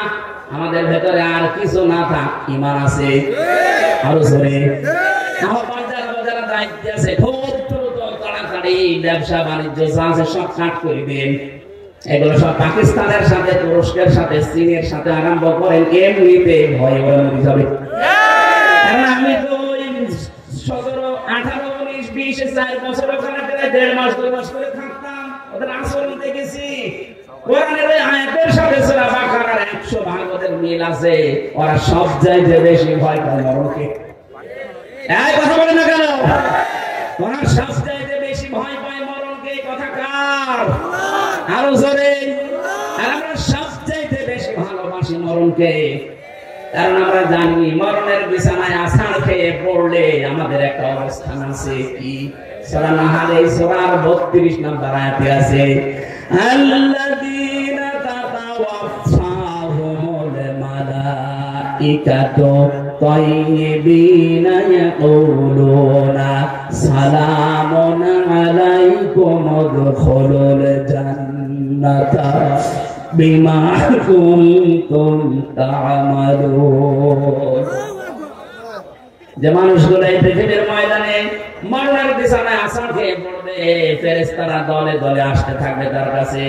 Speaker 1: আমাদের ভেতরে আর কিছু না থাক, ঈমান আছে। আরো জোরে যারা দায়িত্ব আছে, খুব দ্রুত তাড়াতাড়ি ব্যবসা বাণিজ্য যা আছে সব কাট করবেন। এগুলো সব পাকিস্তানের সাথে, তুরস্কের সাথে, চীনের সাথে আরম্ভ করেন, এমনিতে ভয় ভয় মরে যাবে। আমি তো 17, 18, 19, 20, 4 বছর ওখানে প্রায় 1.5 মাস 2 মাস করে থাকতাম, ওদের আচরণ দেখেছি। কোরআনের ওই আয়াতের সাথে সূরা বাকারার 100 ভাগ ওদের মিল আছে। ওরা সব চাইতে বেশি ভয় পায় মরণকে। এই কথা বলে না কেন? ওরা সব চাইতে বেশি ভয় পায় মরণকে। কথা কার? আরো জোরে। আর আমরা সব চাইতে বেশি ভালোবাসি মরণকে, কারণ আমরা জানি মরণের বিছানায় আছাড় খেয়ে পড়লে আমাদের একটা অবস্থান আছে। কি? সূরা নাহলে সূরার 32 নম্বর আয়াতে আছে, আল্লাযীনা তাতাওয়াফাহুমুল মালাইকাতু তাইয়্যিবিনা ইয়াকুলুনা সালামুন আলাইকুম উদখুলুল জান্নাতা বিমা কুনতুম তা'মালুন। যে মানুষগুলো এই পৃথিবীর ময়দানে মরণের বিছানায় আছাড় খেয়ে পড়বে, ফেরেশতারা দলে দলে আসতে থাকবে তার কাছে।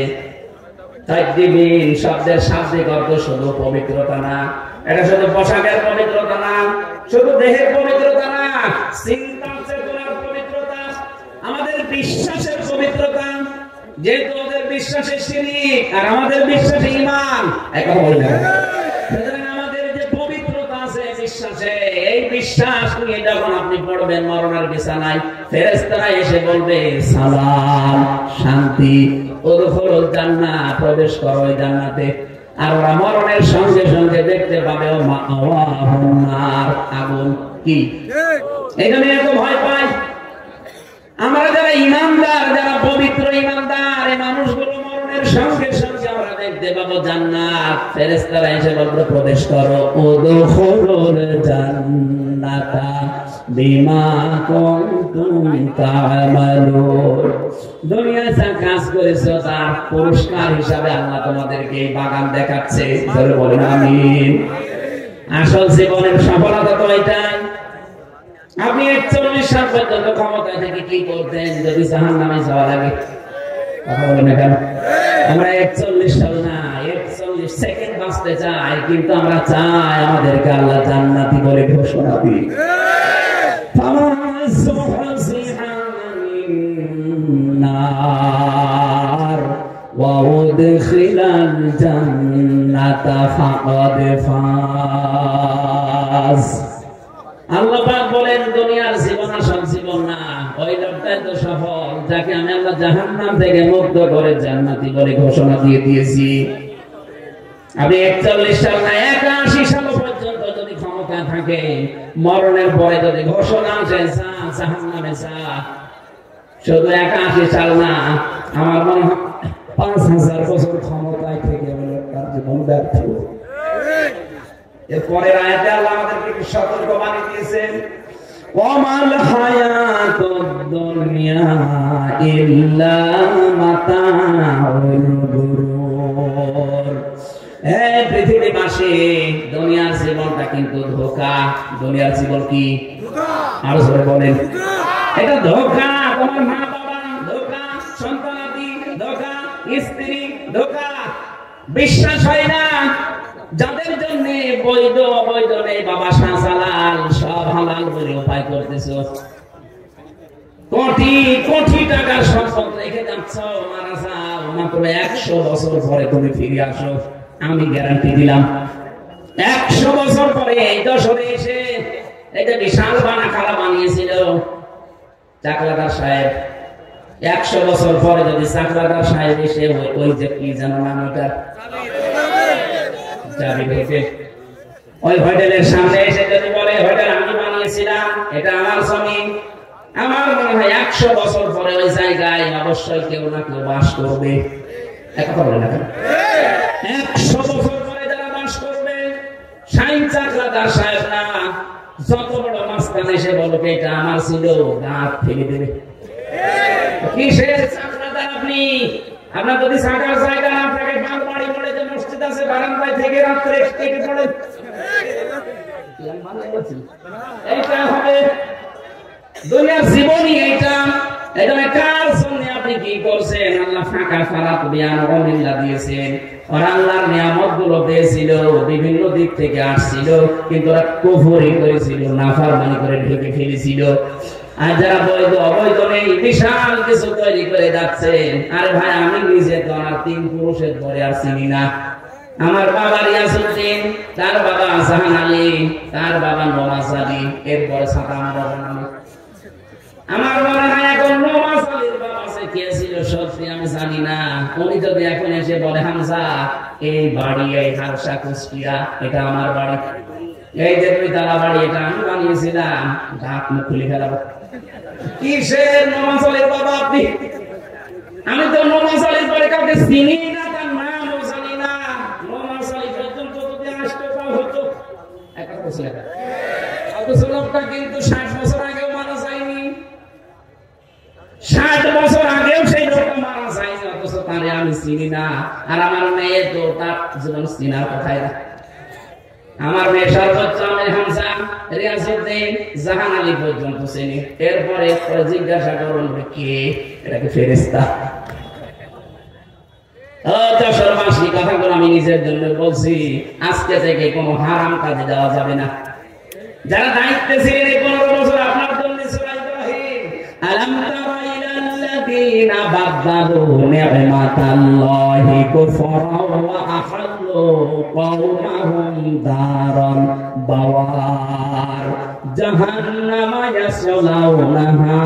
Speaker 1: তাইয়্যিবিন শব্দের শাব্দিক অর্থ শুধু পবিত্রতা না, এটা শুধু পোশাকের পবিত্রতা না, শুধু দেহের পবিত্রতা না, চিন্তা চেতনার পবিত্রতা, আমাদের বিশ্বাসের পবিত্রতা। যেহেতু ওদের বিশ্বাসে শিরক আর আমাদের বিশ্বাসে ঈমান, এক কথা বলি না। সুতরাং আমাদের যে পবিত্রতা আছে বিশ্বাসে, এই বিশ্বাস নিয়ে যখন আপনি পড়বেন মরণের বিছানায়, ফেরেশতারা এসে বলবে সালাম, শান্তি, উদখুলুল জান্নাহ, প্রবেশ করো ওই জান্নাতে। আর ওরা মরণের সঙ্গে সঙ্গে দেখতে পাবে মাওয়াহুন নার, আগুন। কি এখানে এত ভয় পায়? আমরা যারা ইমানদার, যারা পবিত্র ইমানদার, এই মানুষগুলো মরণের সঙ্গে সঙ্গে আমরা দেখতে পাবো জান্নাত। ফেরেশতারা এসে বলবে প্রবেশ করো, উদখুলুল জান্নাতা বিমা কুনতুম তা'মালুন। দুনিয়ায় যা কাজ করেছো তার পুরস্কার হিসাবে আল্লাহ তোমাদেরকে এই বাগান দেখাচ্ছে। জোরে বলেন আমিন। আসল জীবনের সফলতা তো এটাই। আপনি 41 সাল পর্যন্ত ক্ষমতায় থেকে কি করতেন যদি জাহান্নামে যাওয়া লাগে? কথা বলেন কেন? আমরা 41 সাল না 41 সেকেন্ড বাঁচতে চাই, কিন্তু আমরা চাই আমাদেরকে আল্লাহ জান্নাতি বলে ঘোষণা দিক। وأدخل الجنة فقد فاز ফাজ। আল্লাহ পাক বলেন দুনিয়ার জীবন আসল জীবন না, ওই লোকটাই তো সফল যাকে আমি আল্লাহ জাহান্নাম থেকে মুক্ত করে জান্নাতি বলে ঘোষণা দিয়ে দিয়েছি। আপনি 41 সাল না 81 সাল পর্যন্ত যদি ক্ষমতা থাকে, মরণের পরে যদি ঘোষণা আসে জাহান্নামে যা, শুধু 81 সাল না, আমার মনে হয় 5000 বছর ক্ষমতায় থেকে তার জীবন ব্যর্থ। এরপরের আয়াতে আল্লাহ আমাদেরকে সতর্ক বাণী দিয়েছেন, ওয়ামাল হায়াতুদ দুনিয়া ইল্লা মাতাউল গুরুর। এই পৃথিবীবাসী, দুনিয়ার জীবনটা কিন্তু ধোঁকা। দুনিয়ার জীবন কি ধোঁকা? আর জোরে বলেন, এটা ধোঁকা। তোমার মা বাবা ধোঁকা, সন্তানাদি ধোঁকা, স্ত্রী ধোঁকা। বিশ্বাস হয় না যাদের জন্য বৈধ অবৈধ নেই, বাবা শাহজালাল সব হালাল বলে উপায় করতেছ, কোটি কোটি টাকার সম্পদ রেখে যাচ্ছ, মারা যাও, মাত্র 100 বছর পরে তুমি ফিরে আসো, আমি গ্যারান্টি দিলাম 100 বছর পরে এই দশরে এসে এটা বিশাল বানা খালা বানিয়েছিল চাকলাদার সাহেব। 100 বছর পরে যদি চাকলাদার সাহেব এসে ওই যে কি জানো নাম, ওটা ওই হোটেলের সামনে এসে যদি বলে হোটেল আমি বানিয়েছিলাম, এটা আমার জমি, আমার মনে হয় 100 বছর পরে ওই জায়গায় অবশ্যই কেউ না কেউ বাস করবে। 100 বছর পরে যারা বাস করবে, শাইন চাকলাদার সাহেব না, যত বড় মাস্তান এসে বলো এটা আমার ছিল, দাঁত ফেলে দেবে। কিসের চাকলাদার আপনি? আপনার যদি থাকার জায়গা না থাকে, বাল বাড়ি পড়ে যে মসজিদ আছে, বারান্দায় থেকে রাত্রে কেটে পড়ে, এইটা হবে দুনিয়ার জীবনই। এইটা এটা কার জন্য আপনি কি করছেন? আল্লাহ ফাঁকা ফারাত বিয়ান অমিল্লা দিয়েছেন, আর আল্লাহর নিয়ামত গুলো দিয়েছিল, বিভিন্ন দিক থেকে আসছিল, কিন্তু ওরা কুফরি করেছিল, নাফরমানি করে ঢেকে ফেলেছিল। আর যারা বৈধ অবৈধ নেই, বিশাল কিছু তৈরি করে যাচ্ছেন। আরে ভাই, আমি নিজে তো আমার 3 পুরুষের পরে আর চিনি না। আমার বাবা রিয়াসউদ্দিন, তার বাবা জাহান আলী, তার বাবা নওয়াজ আলী, এরপরে সাদা আমার বাবা নাম। আমার মনে হয় এখন নওয়াজ আলীর বাবা সে কে ছিল সত্যি আমি জানি না। উনি যদি এখন এসে বলে হামজা এই বাড়ি, এই হারসা কুষ্টিয়া, এটা আমার বাড়ি, এই যে 2 তালা বাড়ি, এটা আমি বানিয়েছিলাম, ঢাক মুখ খুলে ফেলাবো। কিসের নওয়াজ আলীর বাবা আপনি? আমি তো নওয়াজ আলীর পরে কাউকে চিনি না, তার নামও জানি না। নওয়াজ আলী পর্যন্ত যদি আসতে পাও হতো একটা বছর আগে, অথচ লোকটা কিন্তু 60 বছর আগেও মারা যায়নি, 60 বছর আগেও সেই লোকটা মারা যায়নি, অথচ তারে আমি চিনি না। আর আমার মেয়ে তো তার জীবন চিনার কথাই না। আমার মেয়ে সর্বোচ্চ আমির হামজা, রিয়াসউদ্দিন, জাহান আলী পর্যন্ত চিনি। এরপরে জিজ্ঞাসা করুন কে, এটা কি ফেরেশতা? যশোরবাসী, কথাগুলো আমি নিজের জন্য বলছি। আজকে থেকে কোনো হারাম কাজে যাওয়া যাবে না। যারা দায়িত্বে ছিলেন 15 বছর আপনার জন্য, সূরা ইব্রাহিম, আলাম তারা ইলাল্লাযীনা বাদদালু নি'মাতাল্লাহি কুফরান ওয়া আহাল্লু কওমাহুম দারাল বাওয়ার জাহান্নামা ইয়াসলাউনাহা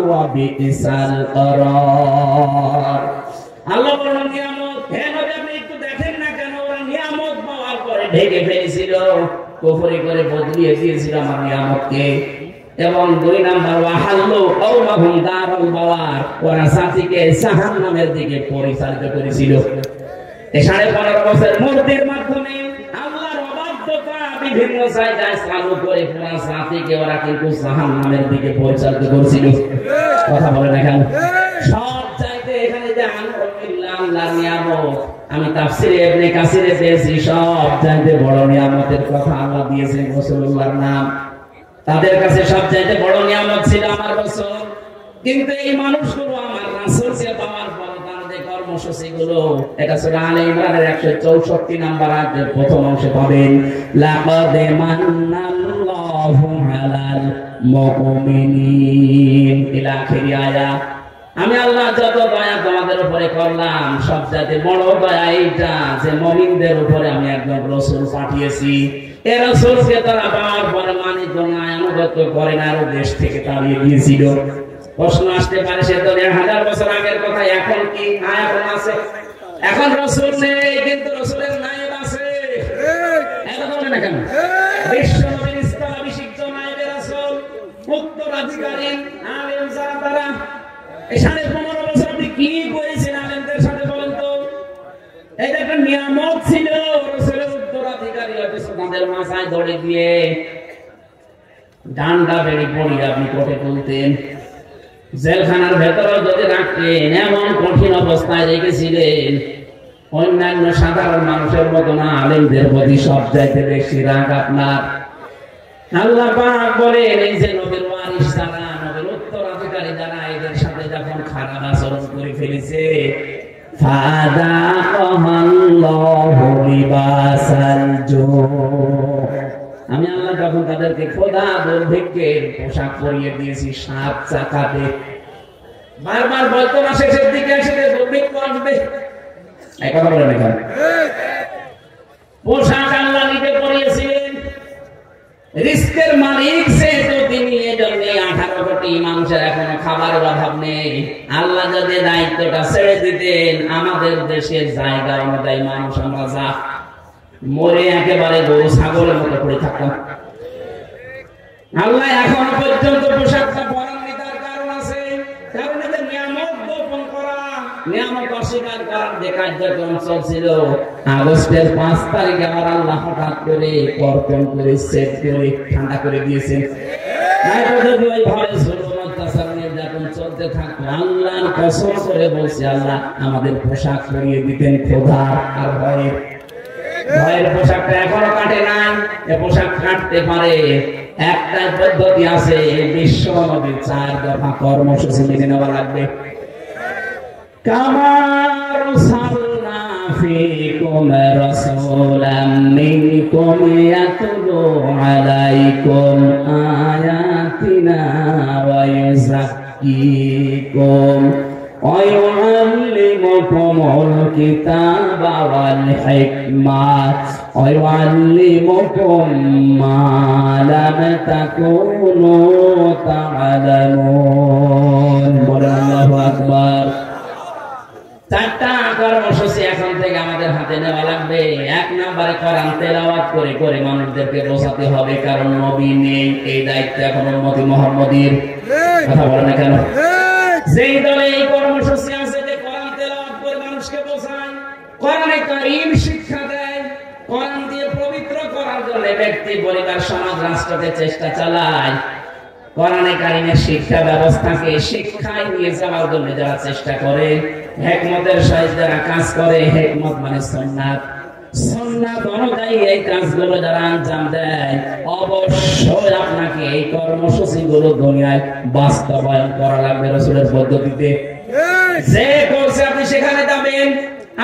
Speaker 1: ওয়া বিইসাল করার। আল্লাহ বলেন নিয়ামত, হে নবী আপনি একটু দেখেন না কেন ওরা নিয়ামত পাওয়ার পরে ঢেকে ফেলেছিল, কুফরি করে বদলিয়ে দিয়েছিল আমার নিয়ামতকে। এবং 2 নাম্বার ওয়াহাল্লু কওমাহুম দারাল বাওয়ার, ওরা জাতিকে জাহান্নামের দিকে পরিচালিত করেছিল। এই 15.5 বছর মূর্তির মাধ্যমে আল্লাহর অবাধ্যতা বিভিন্ন জায়গায় চালু করে পুরা জাতিকে ওরা কিন্তু জাহান্নামের দিকে পরিচালিত করেছিল। কথা বলে না কেন? সব চাইতে এখানে যে আল্লাহর নিয়ামত, আমি তাফসিরে ইবনে কাসিরে পেয়েছি, সব চাইতে বড় নিয়ামতের কথা আল্লাহ দিয়েছেন রাসূলুল্লাহর নাম। তাদের কাছে সবচাইতে বড় নিয়ামত ছিল আমার রাসূল। কিন্তু এই মানুষগুলো আমার রাসূলকে পাওয়ার পর তাদের কর্মসূচিগুলো, এটা সূরা আলে ইমরানের 164 নাম্বার আয়াতের প্রথম অংশে পাবেন, লাকাদ মান্নাল্লাহু আলাল মুমিনিন ইলা আখিরি আয়াত। আমি আল্লাহ যত দয়া তোমাদের উপরে করলাম, সবচাইতে বড় দয়া এইটা যে মুমিনদের উপরে আমি একজন রাসূল পাঠিয়েছি। এ রাসূলকে তারা পাওয়ার পরে মানিত না, আনুগত্য করে না, আরো দেশ থেকে তাড়িয়ে দিয়েছিল। প্রশ্ন আসতে পারে সে তো 1000 বছর আগের কথা, এখন কি? এখন আছে। এখন রাসূল নেই, কিন্তু রাসূলের নায়েব আছে। এখন বলে না কেন? বিশ্ব নবীর স্থলাভিষিক্ত নায়েব রাসূল, উত্তরাধিকারী আলেম যারা, তারা এই 15.5 বছর আপনি কি করেছেন আলেমদের সাথে বলেন তো? এটা একটা নিয়ামত ছিল, রাসূলের উত্তরাধিকারী হয়তো তাদের মাথায় দড়ি দিয়ে ডান্ডা বেড়ি পড়িয়ে আপনি কোটে তুলতেন, জেলখানার ভেতরে যদি রাখতেন, এমন কঠিন অবস্থায় রেখেছিলেন। অন্যান্য সাধারণ মানুষের মতো না, আলেমদের প্রতি সব চাইতে বেশি রাগ আপনার। আল্লাহ পাক বলেন, এই যে নবীর ওয়ারিস যারা, নবীর উত্তরাধিকারী যারা, এদের সাথে যখন খারাপ আচরণ করে ফেলেছে, ফাদাকাল্লাহু লিবাসাল জু, আমি আল্লাহ যখন তাদেরকে খোদা দুর্ভিক্ষের পোশাক পরিয়ে দিয়েছি, 7 চাকাতে। বারবার বলতো না শেষের দিকে এসে দুর্ভিক্ষ আসবে, এই কথা বলেন এখানে। পোশাক আল্লাহ নিজে পরিয়েছিলেন, রিস্কের মালিক সে তো তিনি। এজন্য 18 কোটি মানুষের এখনো খাবারের অভাব নেই। আল্লাহ যদি দায়িত্বটা ছেড়ে দিতেন, আমাদের দেশের জায়গা অনুযায়ী মানুষ আমরা যা মরে একেবারে গরু ছাগলের মতো পড়ে থাকতাম। আল্লাহ এখনো পর্যন্ত পোশাকটা পরাননি, তার কারণ আছে। কারণ এদের নিয়ামত গোপন করা, নিয়ামত অস্বীকার করার যে কার্যক্রম চলছিল, আগস্টের 5 তারিখে আমার আল্লাহ হঠাৎ করে কর্তন করে সেট করে ঠান্ডা করে দিয়েছেন। চলতে থাকতো, আল্লাহর কসম করে বলছি, আল্লাহ আমাদের পোশাক পরিয়ে দিতেন খোদা আর ভয়ে। ভয়ের পোশাকটা এখনো কাটে নাই, এ পোশাক কাটতে পারে। একটা পদ্ধতি আছে, বিশ্ব নবীর 4 দফা কর্মসূচি মেনে নেওয়া লাগবে। কামার সালনা ফিকুম রাসূলাম মিনকুম ইয়াতলু আলাইকুম আয়াতিনা ওয়া ইউযাক্কিকুম ওয়া ইউআল্লিমুকুমুল কিতাবা ওয়াল হিকমা ওয়া ইউআল্লিমুকুম মা লাম তাকুনু তা'লামুন। বলেন আল্লাহু আকবার। 4টা কর্মসূচি এখন থেকে আমাদের হাতে নেওয়া লাগবে। 1 নম্বরে কোরআন তেলাওয়াত করে করে মানুষদেরকে বোঝাতে হবে, কারণ নবী নেই, এই দায়িত্ব এখন উম্মতি মুহাম্মদীর। কথা বলেন না কেন? যেই দলে এই কর্মসূচি আছে যে কোরআন তেলাওয়াত করে মানুষকে বোঝায়, কোরআনে কারীম শিক্ষা দেয়, কোরআন দিয়ে পবিত্র করার জন্য ব্যক্তি, পরিবার, সমাজ, রাষ্ট্রকে চেষ্টা চালায়, কোরআনে কারীমের শিক্ষা ব্যবস্থাকে শিক্ষায় নিয়ে যাওয়ার জন্য যারা চেষ্টা করে, হিকমতের সহিত যারা কাজ করে, হিকমত মানে সুন্নাত, সুন্নাত অনুযায়ী এই কাজগুলো যারা আঞ্জাম দেয়, অবশ্যই আপনাকে এই কর্মসূচিগুলো দুনিয়ায় বাস্তবায়ন করা লাগবে রাসূলের পদ্ধতিতে। যে করছে আপনি সেখানে যাবেন।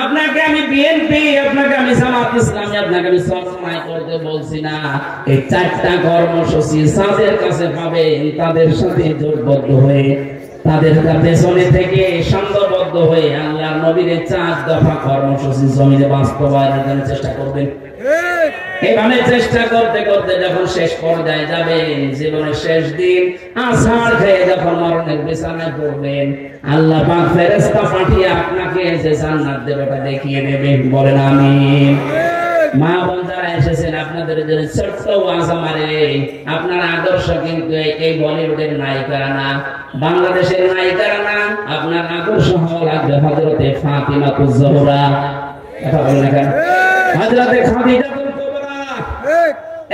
Speaker 1: আপনাকে আমি বিএনপি, আপনাকে আমি জামাত ইসলামী, আপনাকে আমি সরকার করতে বলছি না। এই 4টা কর্মসূচি যাদের কাছে পাবেন, তাদের সাথে জোটবদ্ধ হয়ে, তাদের পেছনে থেকে সংঘবদ্ধ হয়ে আল্লাহর নবীর 4 দফা কর্মসূচি জমিনে বাস্তবায়নের জন্য চেষ্টা করবেন। এভাবে চেষ্টা করতে করতে যখন শেষ পর্যায়ে যাবেন, জীবনের শেষ দিন, আছাড় খেয়ে যখন মরণের বিছানায় পড়বেন, আল্লাহ পাক ফেরেশতা পাঠিয়ে আপনাকে যে জান্নাত দেবে ওটা দেখিয়ে দেবেন। বলেন আমিন। মা বোন যারা এসেছেন, আপনাদের জন্য ছোট্ট ওয়াজ আমারে, আপনার আদর্শ কিন্তু এই বলিউডের নায়িকারা না, বাংলাদেশের নায়িকারা না, আপনার আদর্শ হওয়া লাগবে হযরতে ফাতিমাতুজ জোহরা। কথা বলেন না কেন? হযরতে খাদিজাতুল কুবরা।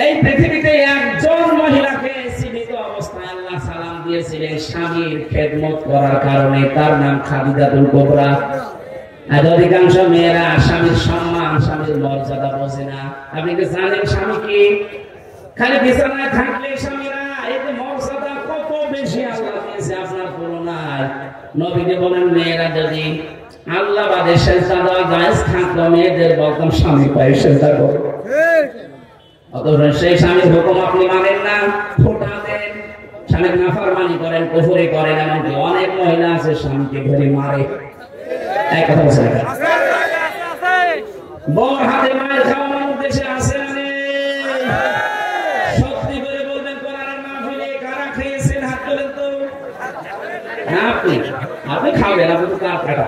Speaker 1: এই পৃথিবীতে একজন মহিলাকে জীবিত অবস্থায় আল্লাহ সালাম দিয়েছিলেন স্বামীর খেদমত করার কারণে, তার নাম খাদিজাতুল কুবরা। আর অধিকাংশ মেয়েরা স্বামীর সম্মান, স্বামীর মর্যাদা বোঝে না। আপনি কি জানেন স্বামী কি? খালি বিছানায় থাকলে স্বামীরা এই যে মর্যাদা কত বেশি আল্লাহ দিয়েছে আপনার তুলনায়। নবীজি বলেন, মেয়েরা যদি আল্লাহ বাদে সেজদা দেওয়া জায়েজ থাকতো, মেয়েদের বলতাম স্বামী পায়ে সেজদা করো। অথচ সেই স্বামীর হুকুম আপনি মানেন না, ফোঁটা দেন, স্বামীর নাফরমানি করেন, কুফরি করেন। এমনকি অনেক মহিলা আছে স্বামীকে ধরে মারে। এক কথা বলছে না, বড় হাতে মায়ের খাওয়া মানুষ দেশে আছে না নেই? আপনি আপনি খাবেন, আপনি তো কাঠ কাটা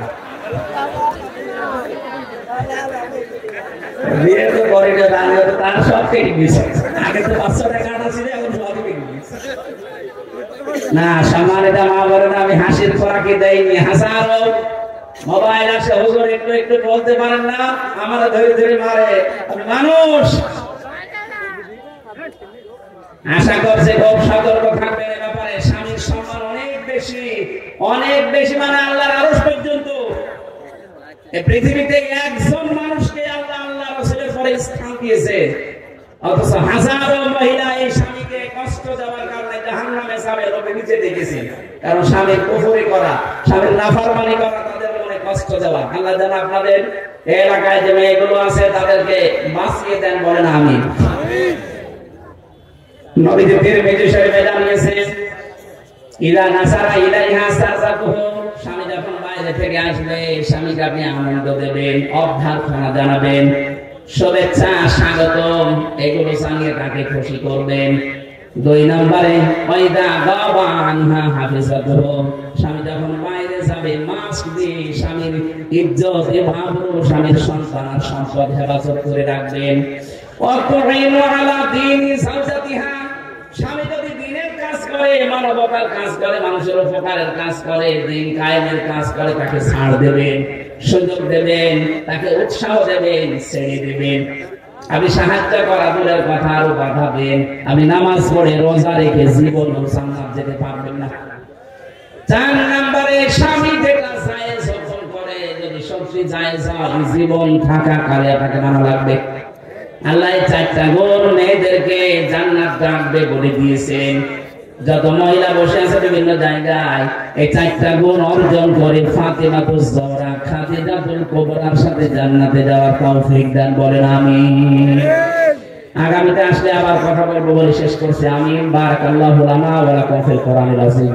Speaker 1: বিয়ে তো করে তার সব কেটে দিয়েছে। আগে তো 500 টাকা কাটা ছিল, এখন সব কেটে দিয়েছে। না সম্মানিতা মা বলেন, আমি হাসির খোরাকি দেয়নি, হাসারো মোবাইল আসে, হুজুর একটু একটু বলতে পারেন না, আমার ধরে ধরে মারে। মানুষ আশা করছে খুব সতর্ক থাকবেন এ ব্যাপারে। স্বামীর সম্মান অনেক বেশি, অনেক বেশি, মানে আল্লাহর আরশ পর্যন্ত। এই পৃথিবীতে একজন মানুষকে আল্লাহ আল্লাহ রাসূলের পরে স্থান দিয়েছে, অথচ হাজারো মহিলা এই স্বামীকে কষ্ট দেওয়ার কারণে জাহান্নামে যাবে, রবে নিচে দেখেছি। কারণ স্বামীর কুফরি করা, স্বামীর নাফরমানি করা, তাদের মনে কষ্ট দেওয়া। আল্লাহ যেন আপনাদের এলাকায় যে মেয়েগুলো আছে তাদেরকে বাঁচিয়ে দেন, বলেন আমিন। নবীজি তিরমিজি শরীফে জানিয়েছেন, ইলা নাসারা ইলাইহা সারজাতুহু, স্বামী যখন বাইরে থেকে আসবে স্বামীকে আপনি আনন্দ দেবেন, অভ্যর্থনা জানাবেন, শুভেচ্ছা স্বাগতম এগুলো জানিয়ে তাকে খুশি করবেন। 2 নম্বরে ওয়াইদা গাবা আনহা হাফিজাতুহু, স্বামী যখন বাইরে যাবে মাস্ক দিয়ে স্বামীর ইজ্জত আবরু, স্বামীর সন্তান আর সম্পদ হেফাজত করে রাখবেন। ওয়াকুইনু আলা দীনি সাওজাতিহা, স্বামী যদি দ্বীনের কাজ করে, মানবতার কাজ করে, মানুষের উপকারের কাজ করে, দ্বীন কায়েমের কাজ করে, তাকে ছাড় দেবেন, সুযোগ দেবেন, তাকে উৎসাহ দেবেন, ছেড়ে দেবেন। আমি সাহায্য করা দূরের কথা আরো বাধাবেন। আমি নামাজ পড়ে রোজা রেখে জীবন জান্নাত যেতে পারবেন না। 4 নম্বরে স্বামী যেটা জায়েজ হজম করে, যদি সবচেয়ে জায়েজ হয় জীবন থাকা কালে তাকে মানা লাগবে। আল্লাহ 4টা গুণ মেয়েদেরকে জান্নাত রাখবে বলে দিয়েছেন। যত মহিলা বসে আছে বিভিন্ন জায়গায়, এই 4টা গুণ অর্জন করে ফাতেমাতুজ জহরা খাদিজাতুল কুবরার সাথে জান্নাতে যাওয়ার তৌফিক দান, বলেন আমিন। আগামীতে আসলে আবার কথা বলবো বলে শেষ করছি। আমিন। বারাকাল্লাহু লানা ওয়া লাকুম ফিল কোরআনিল আযীম।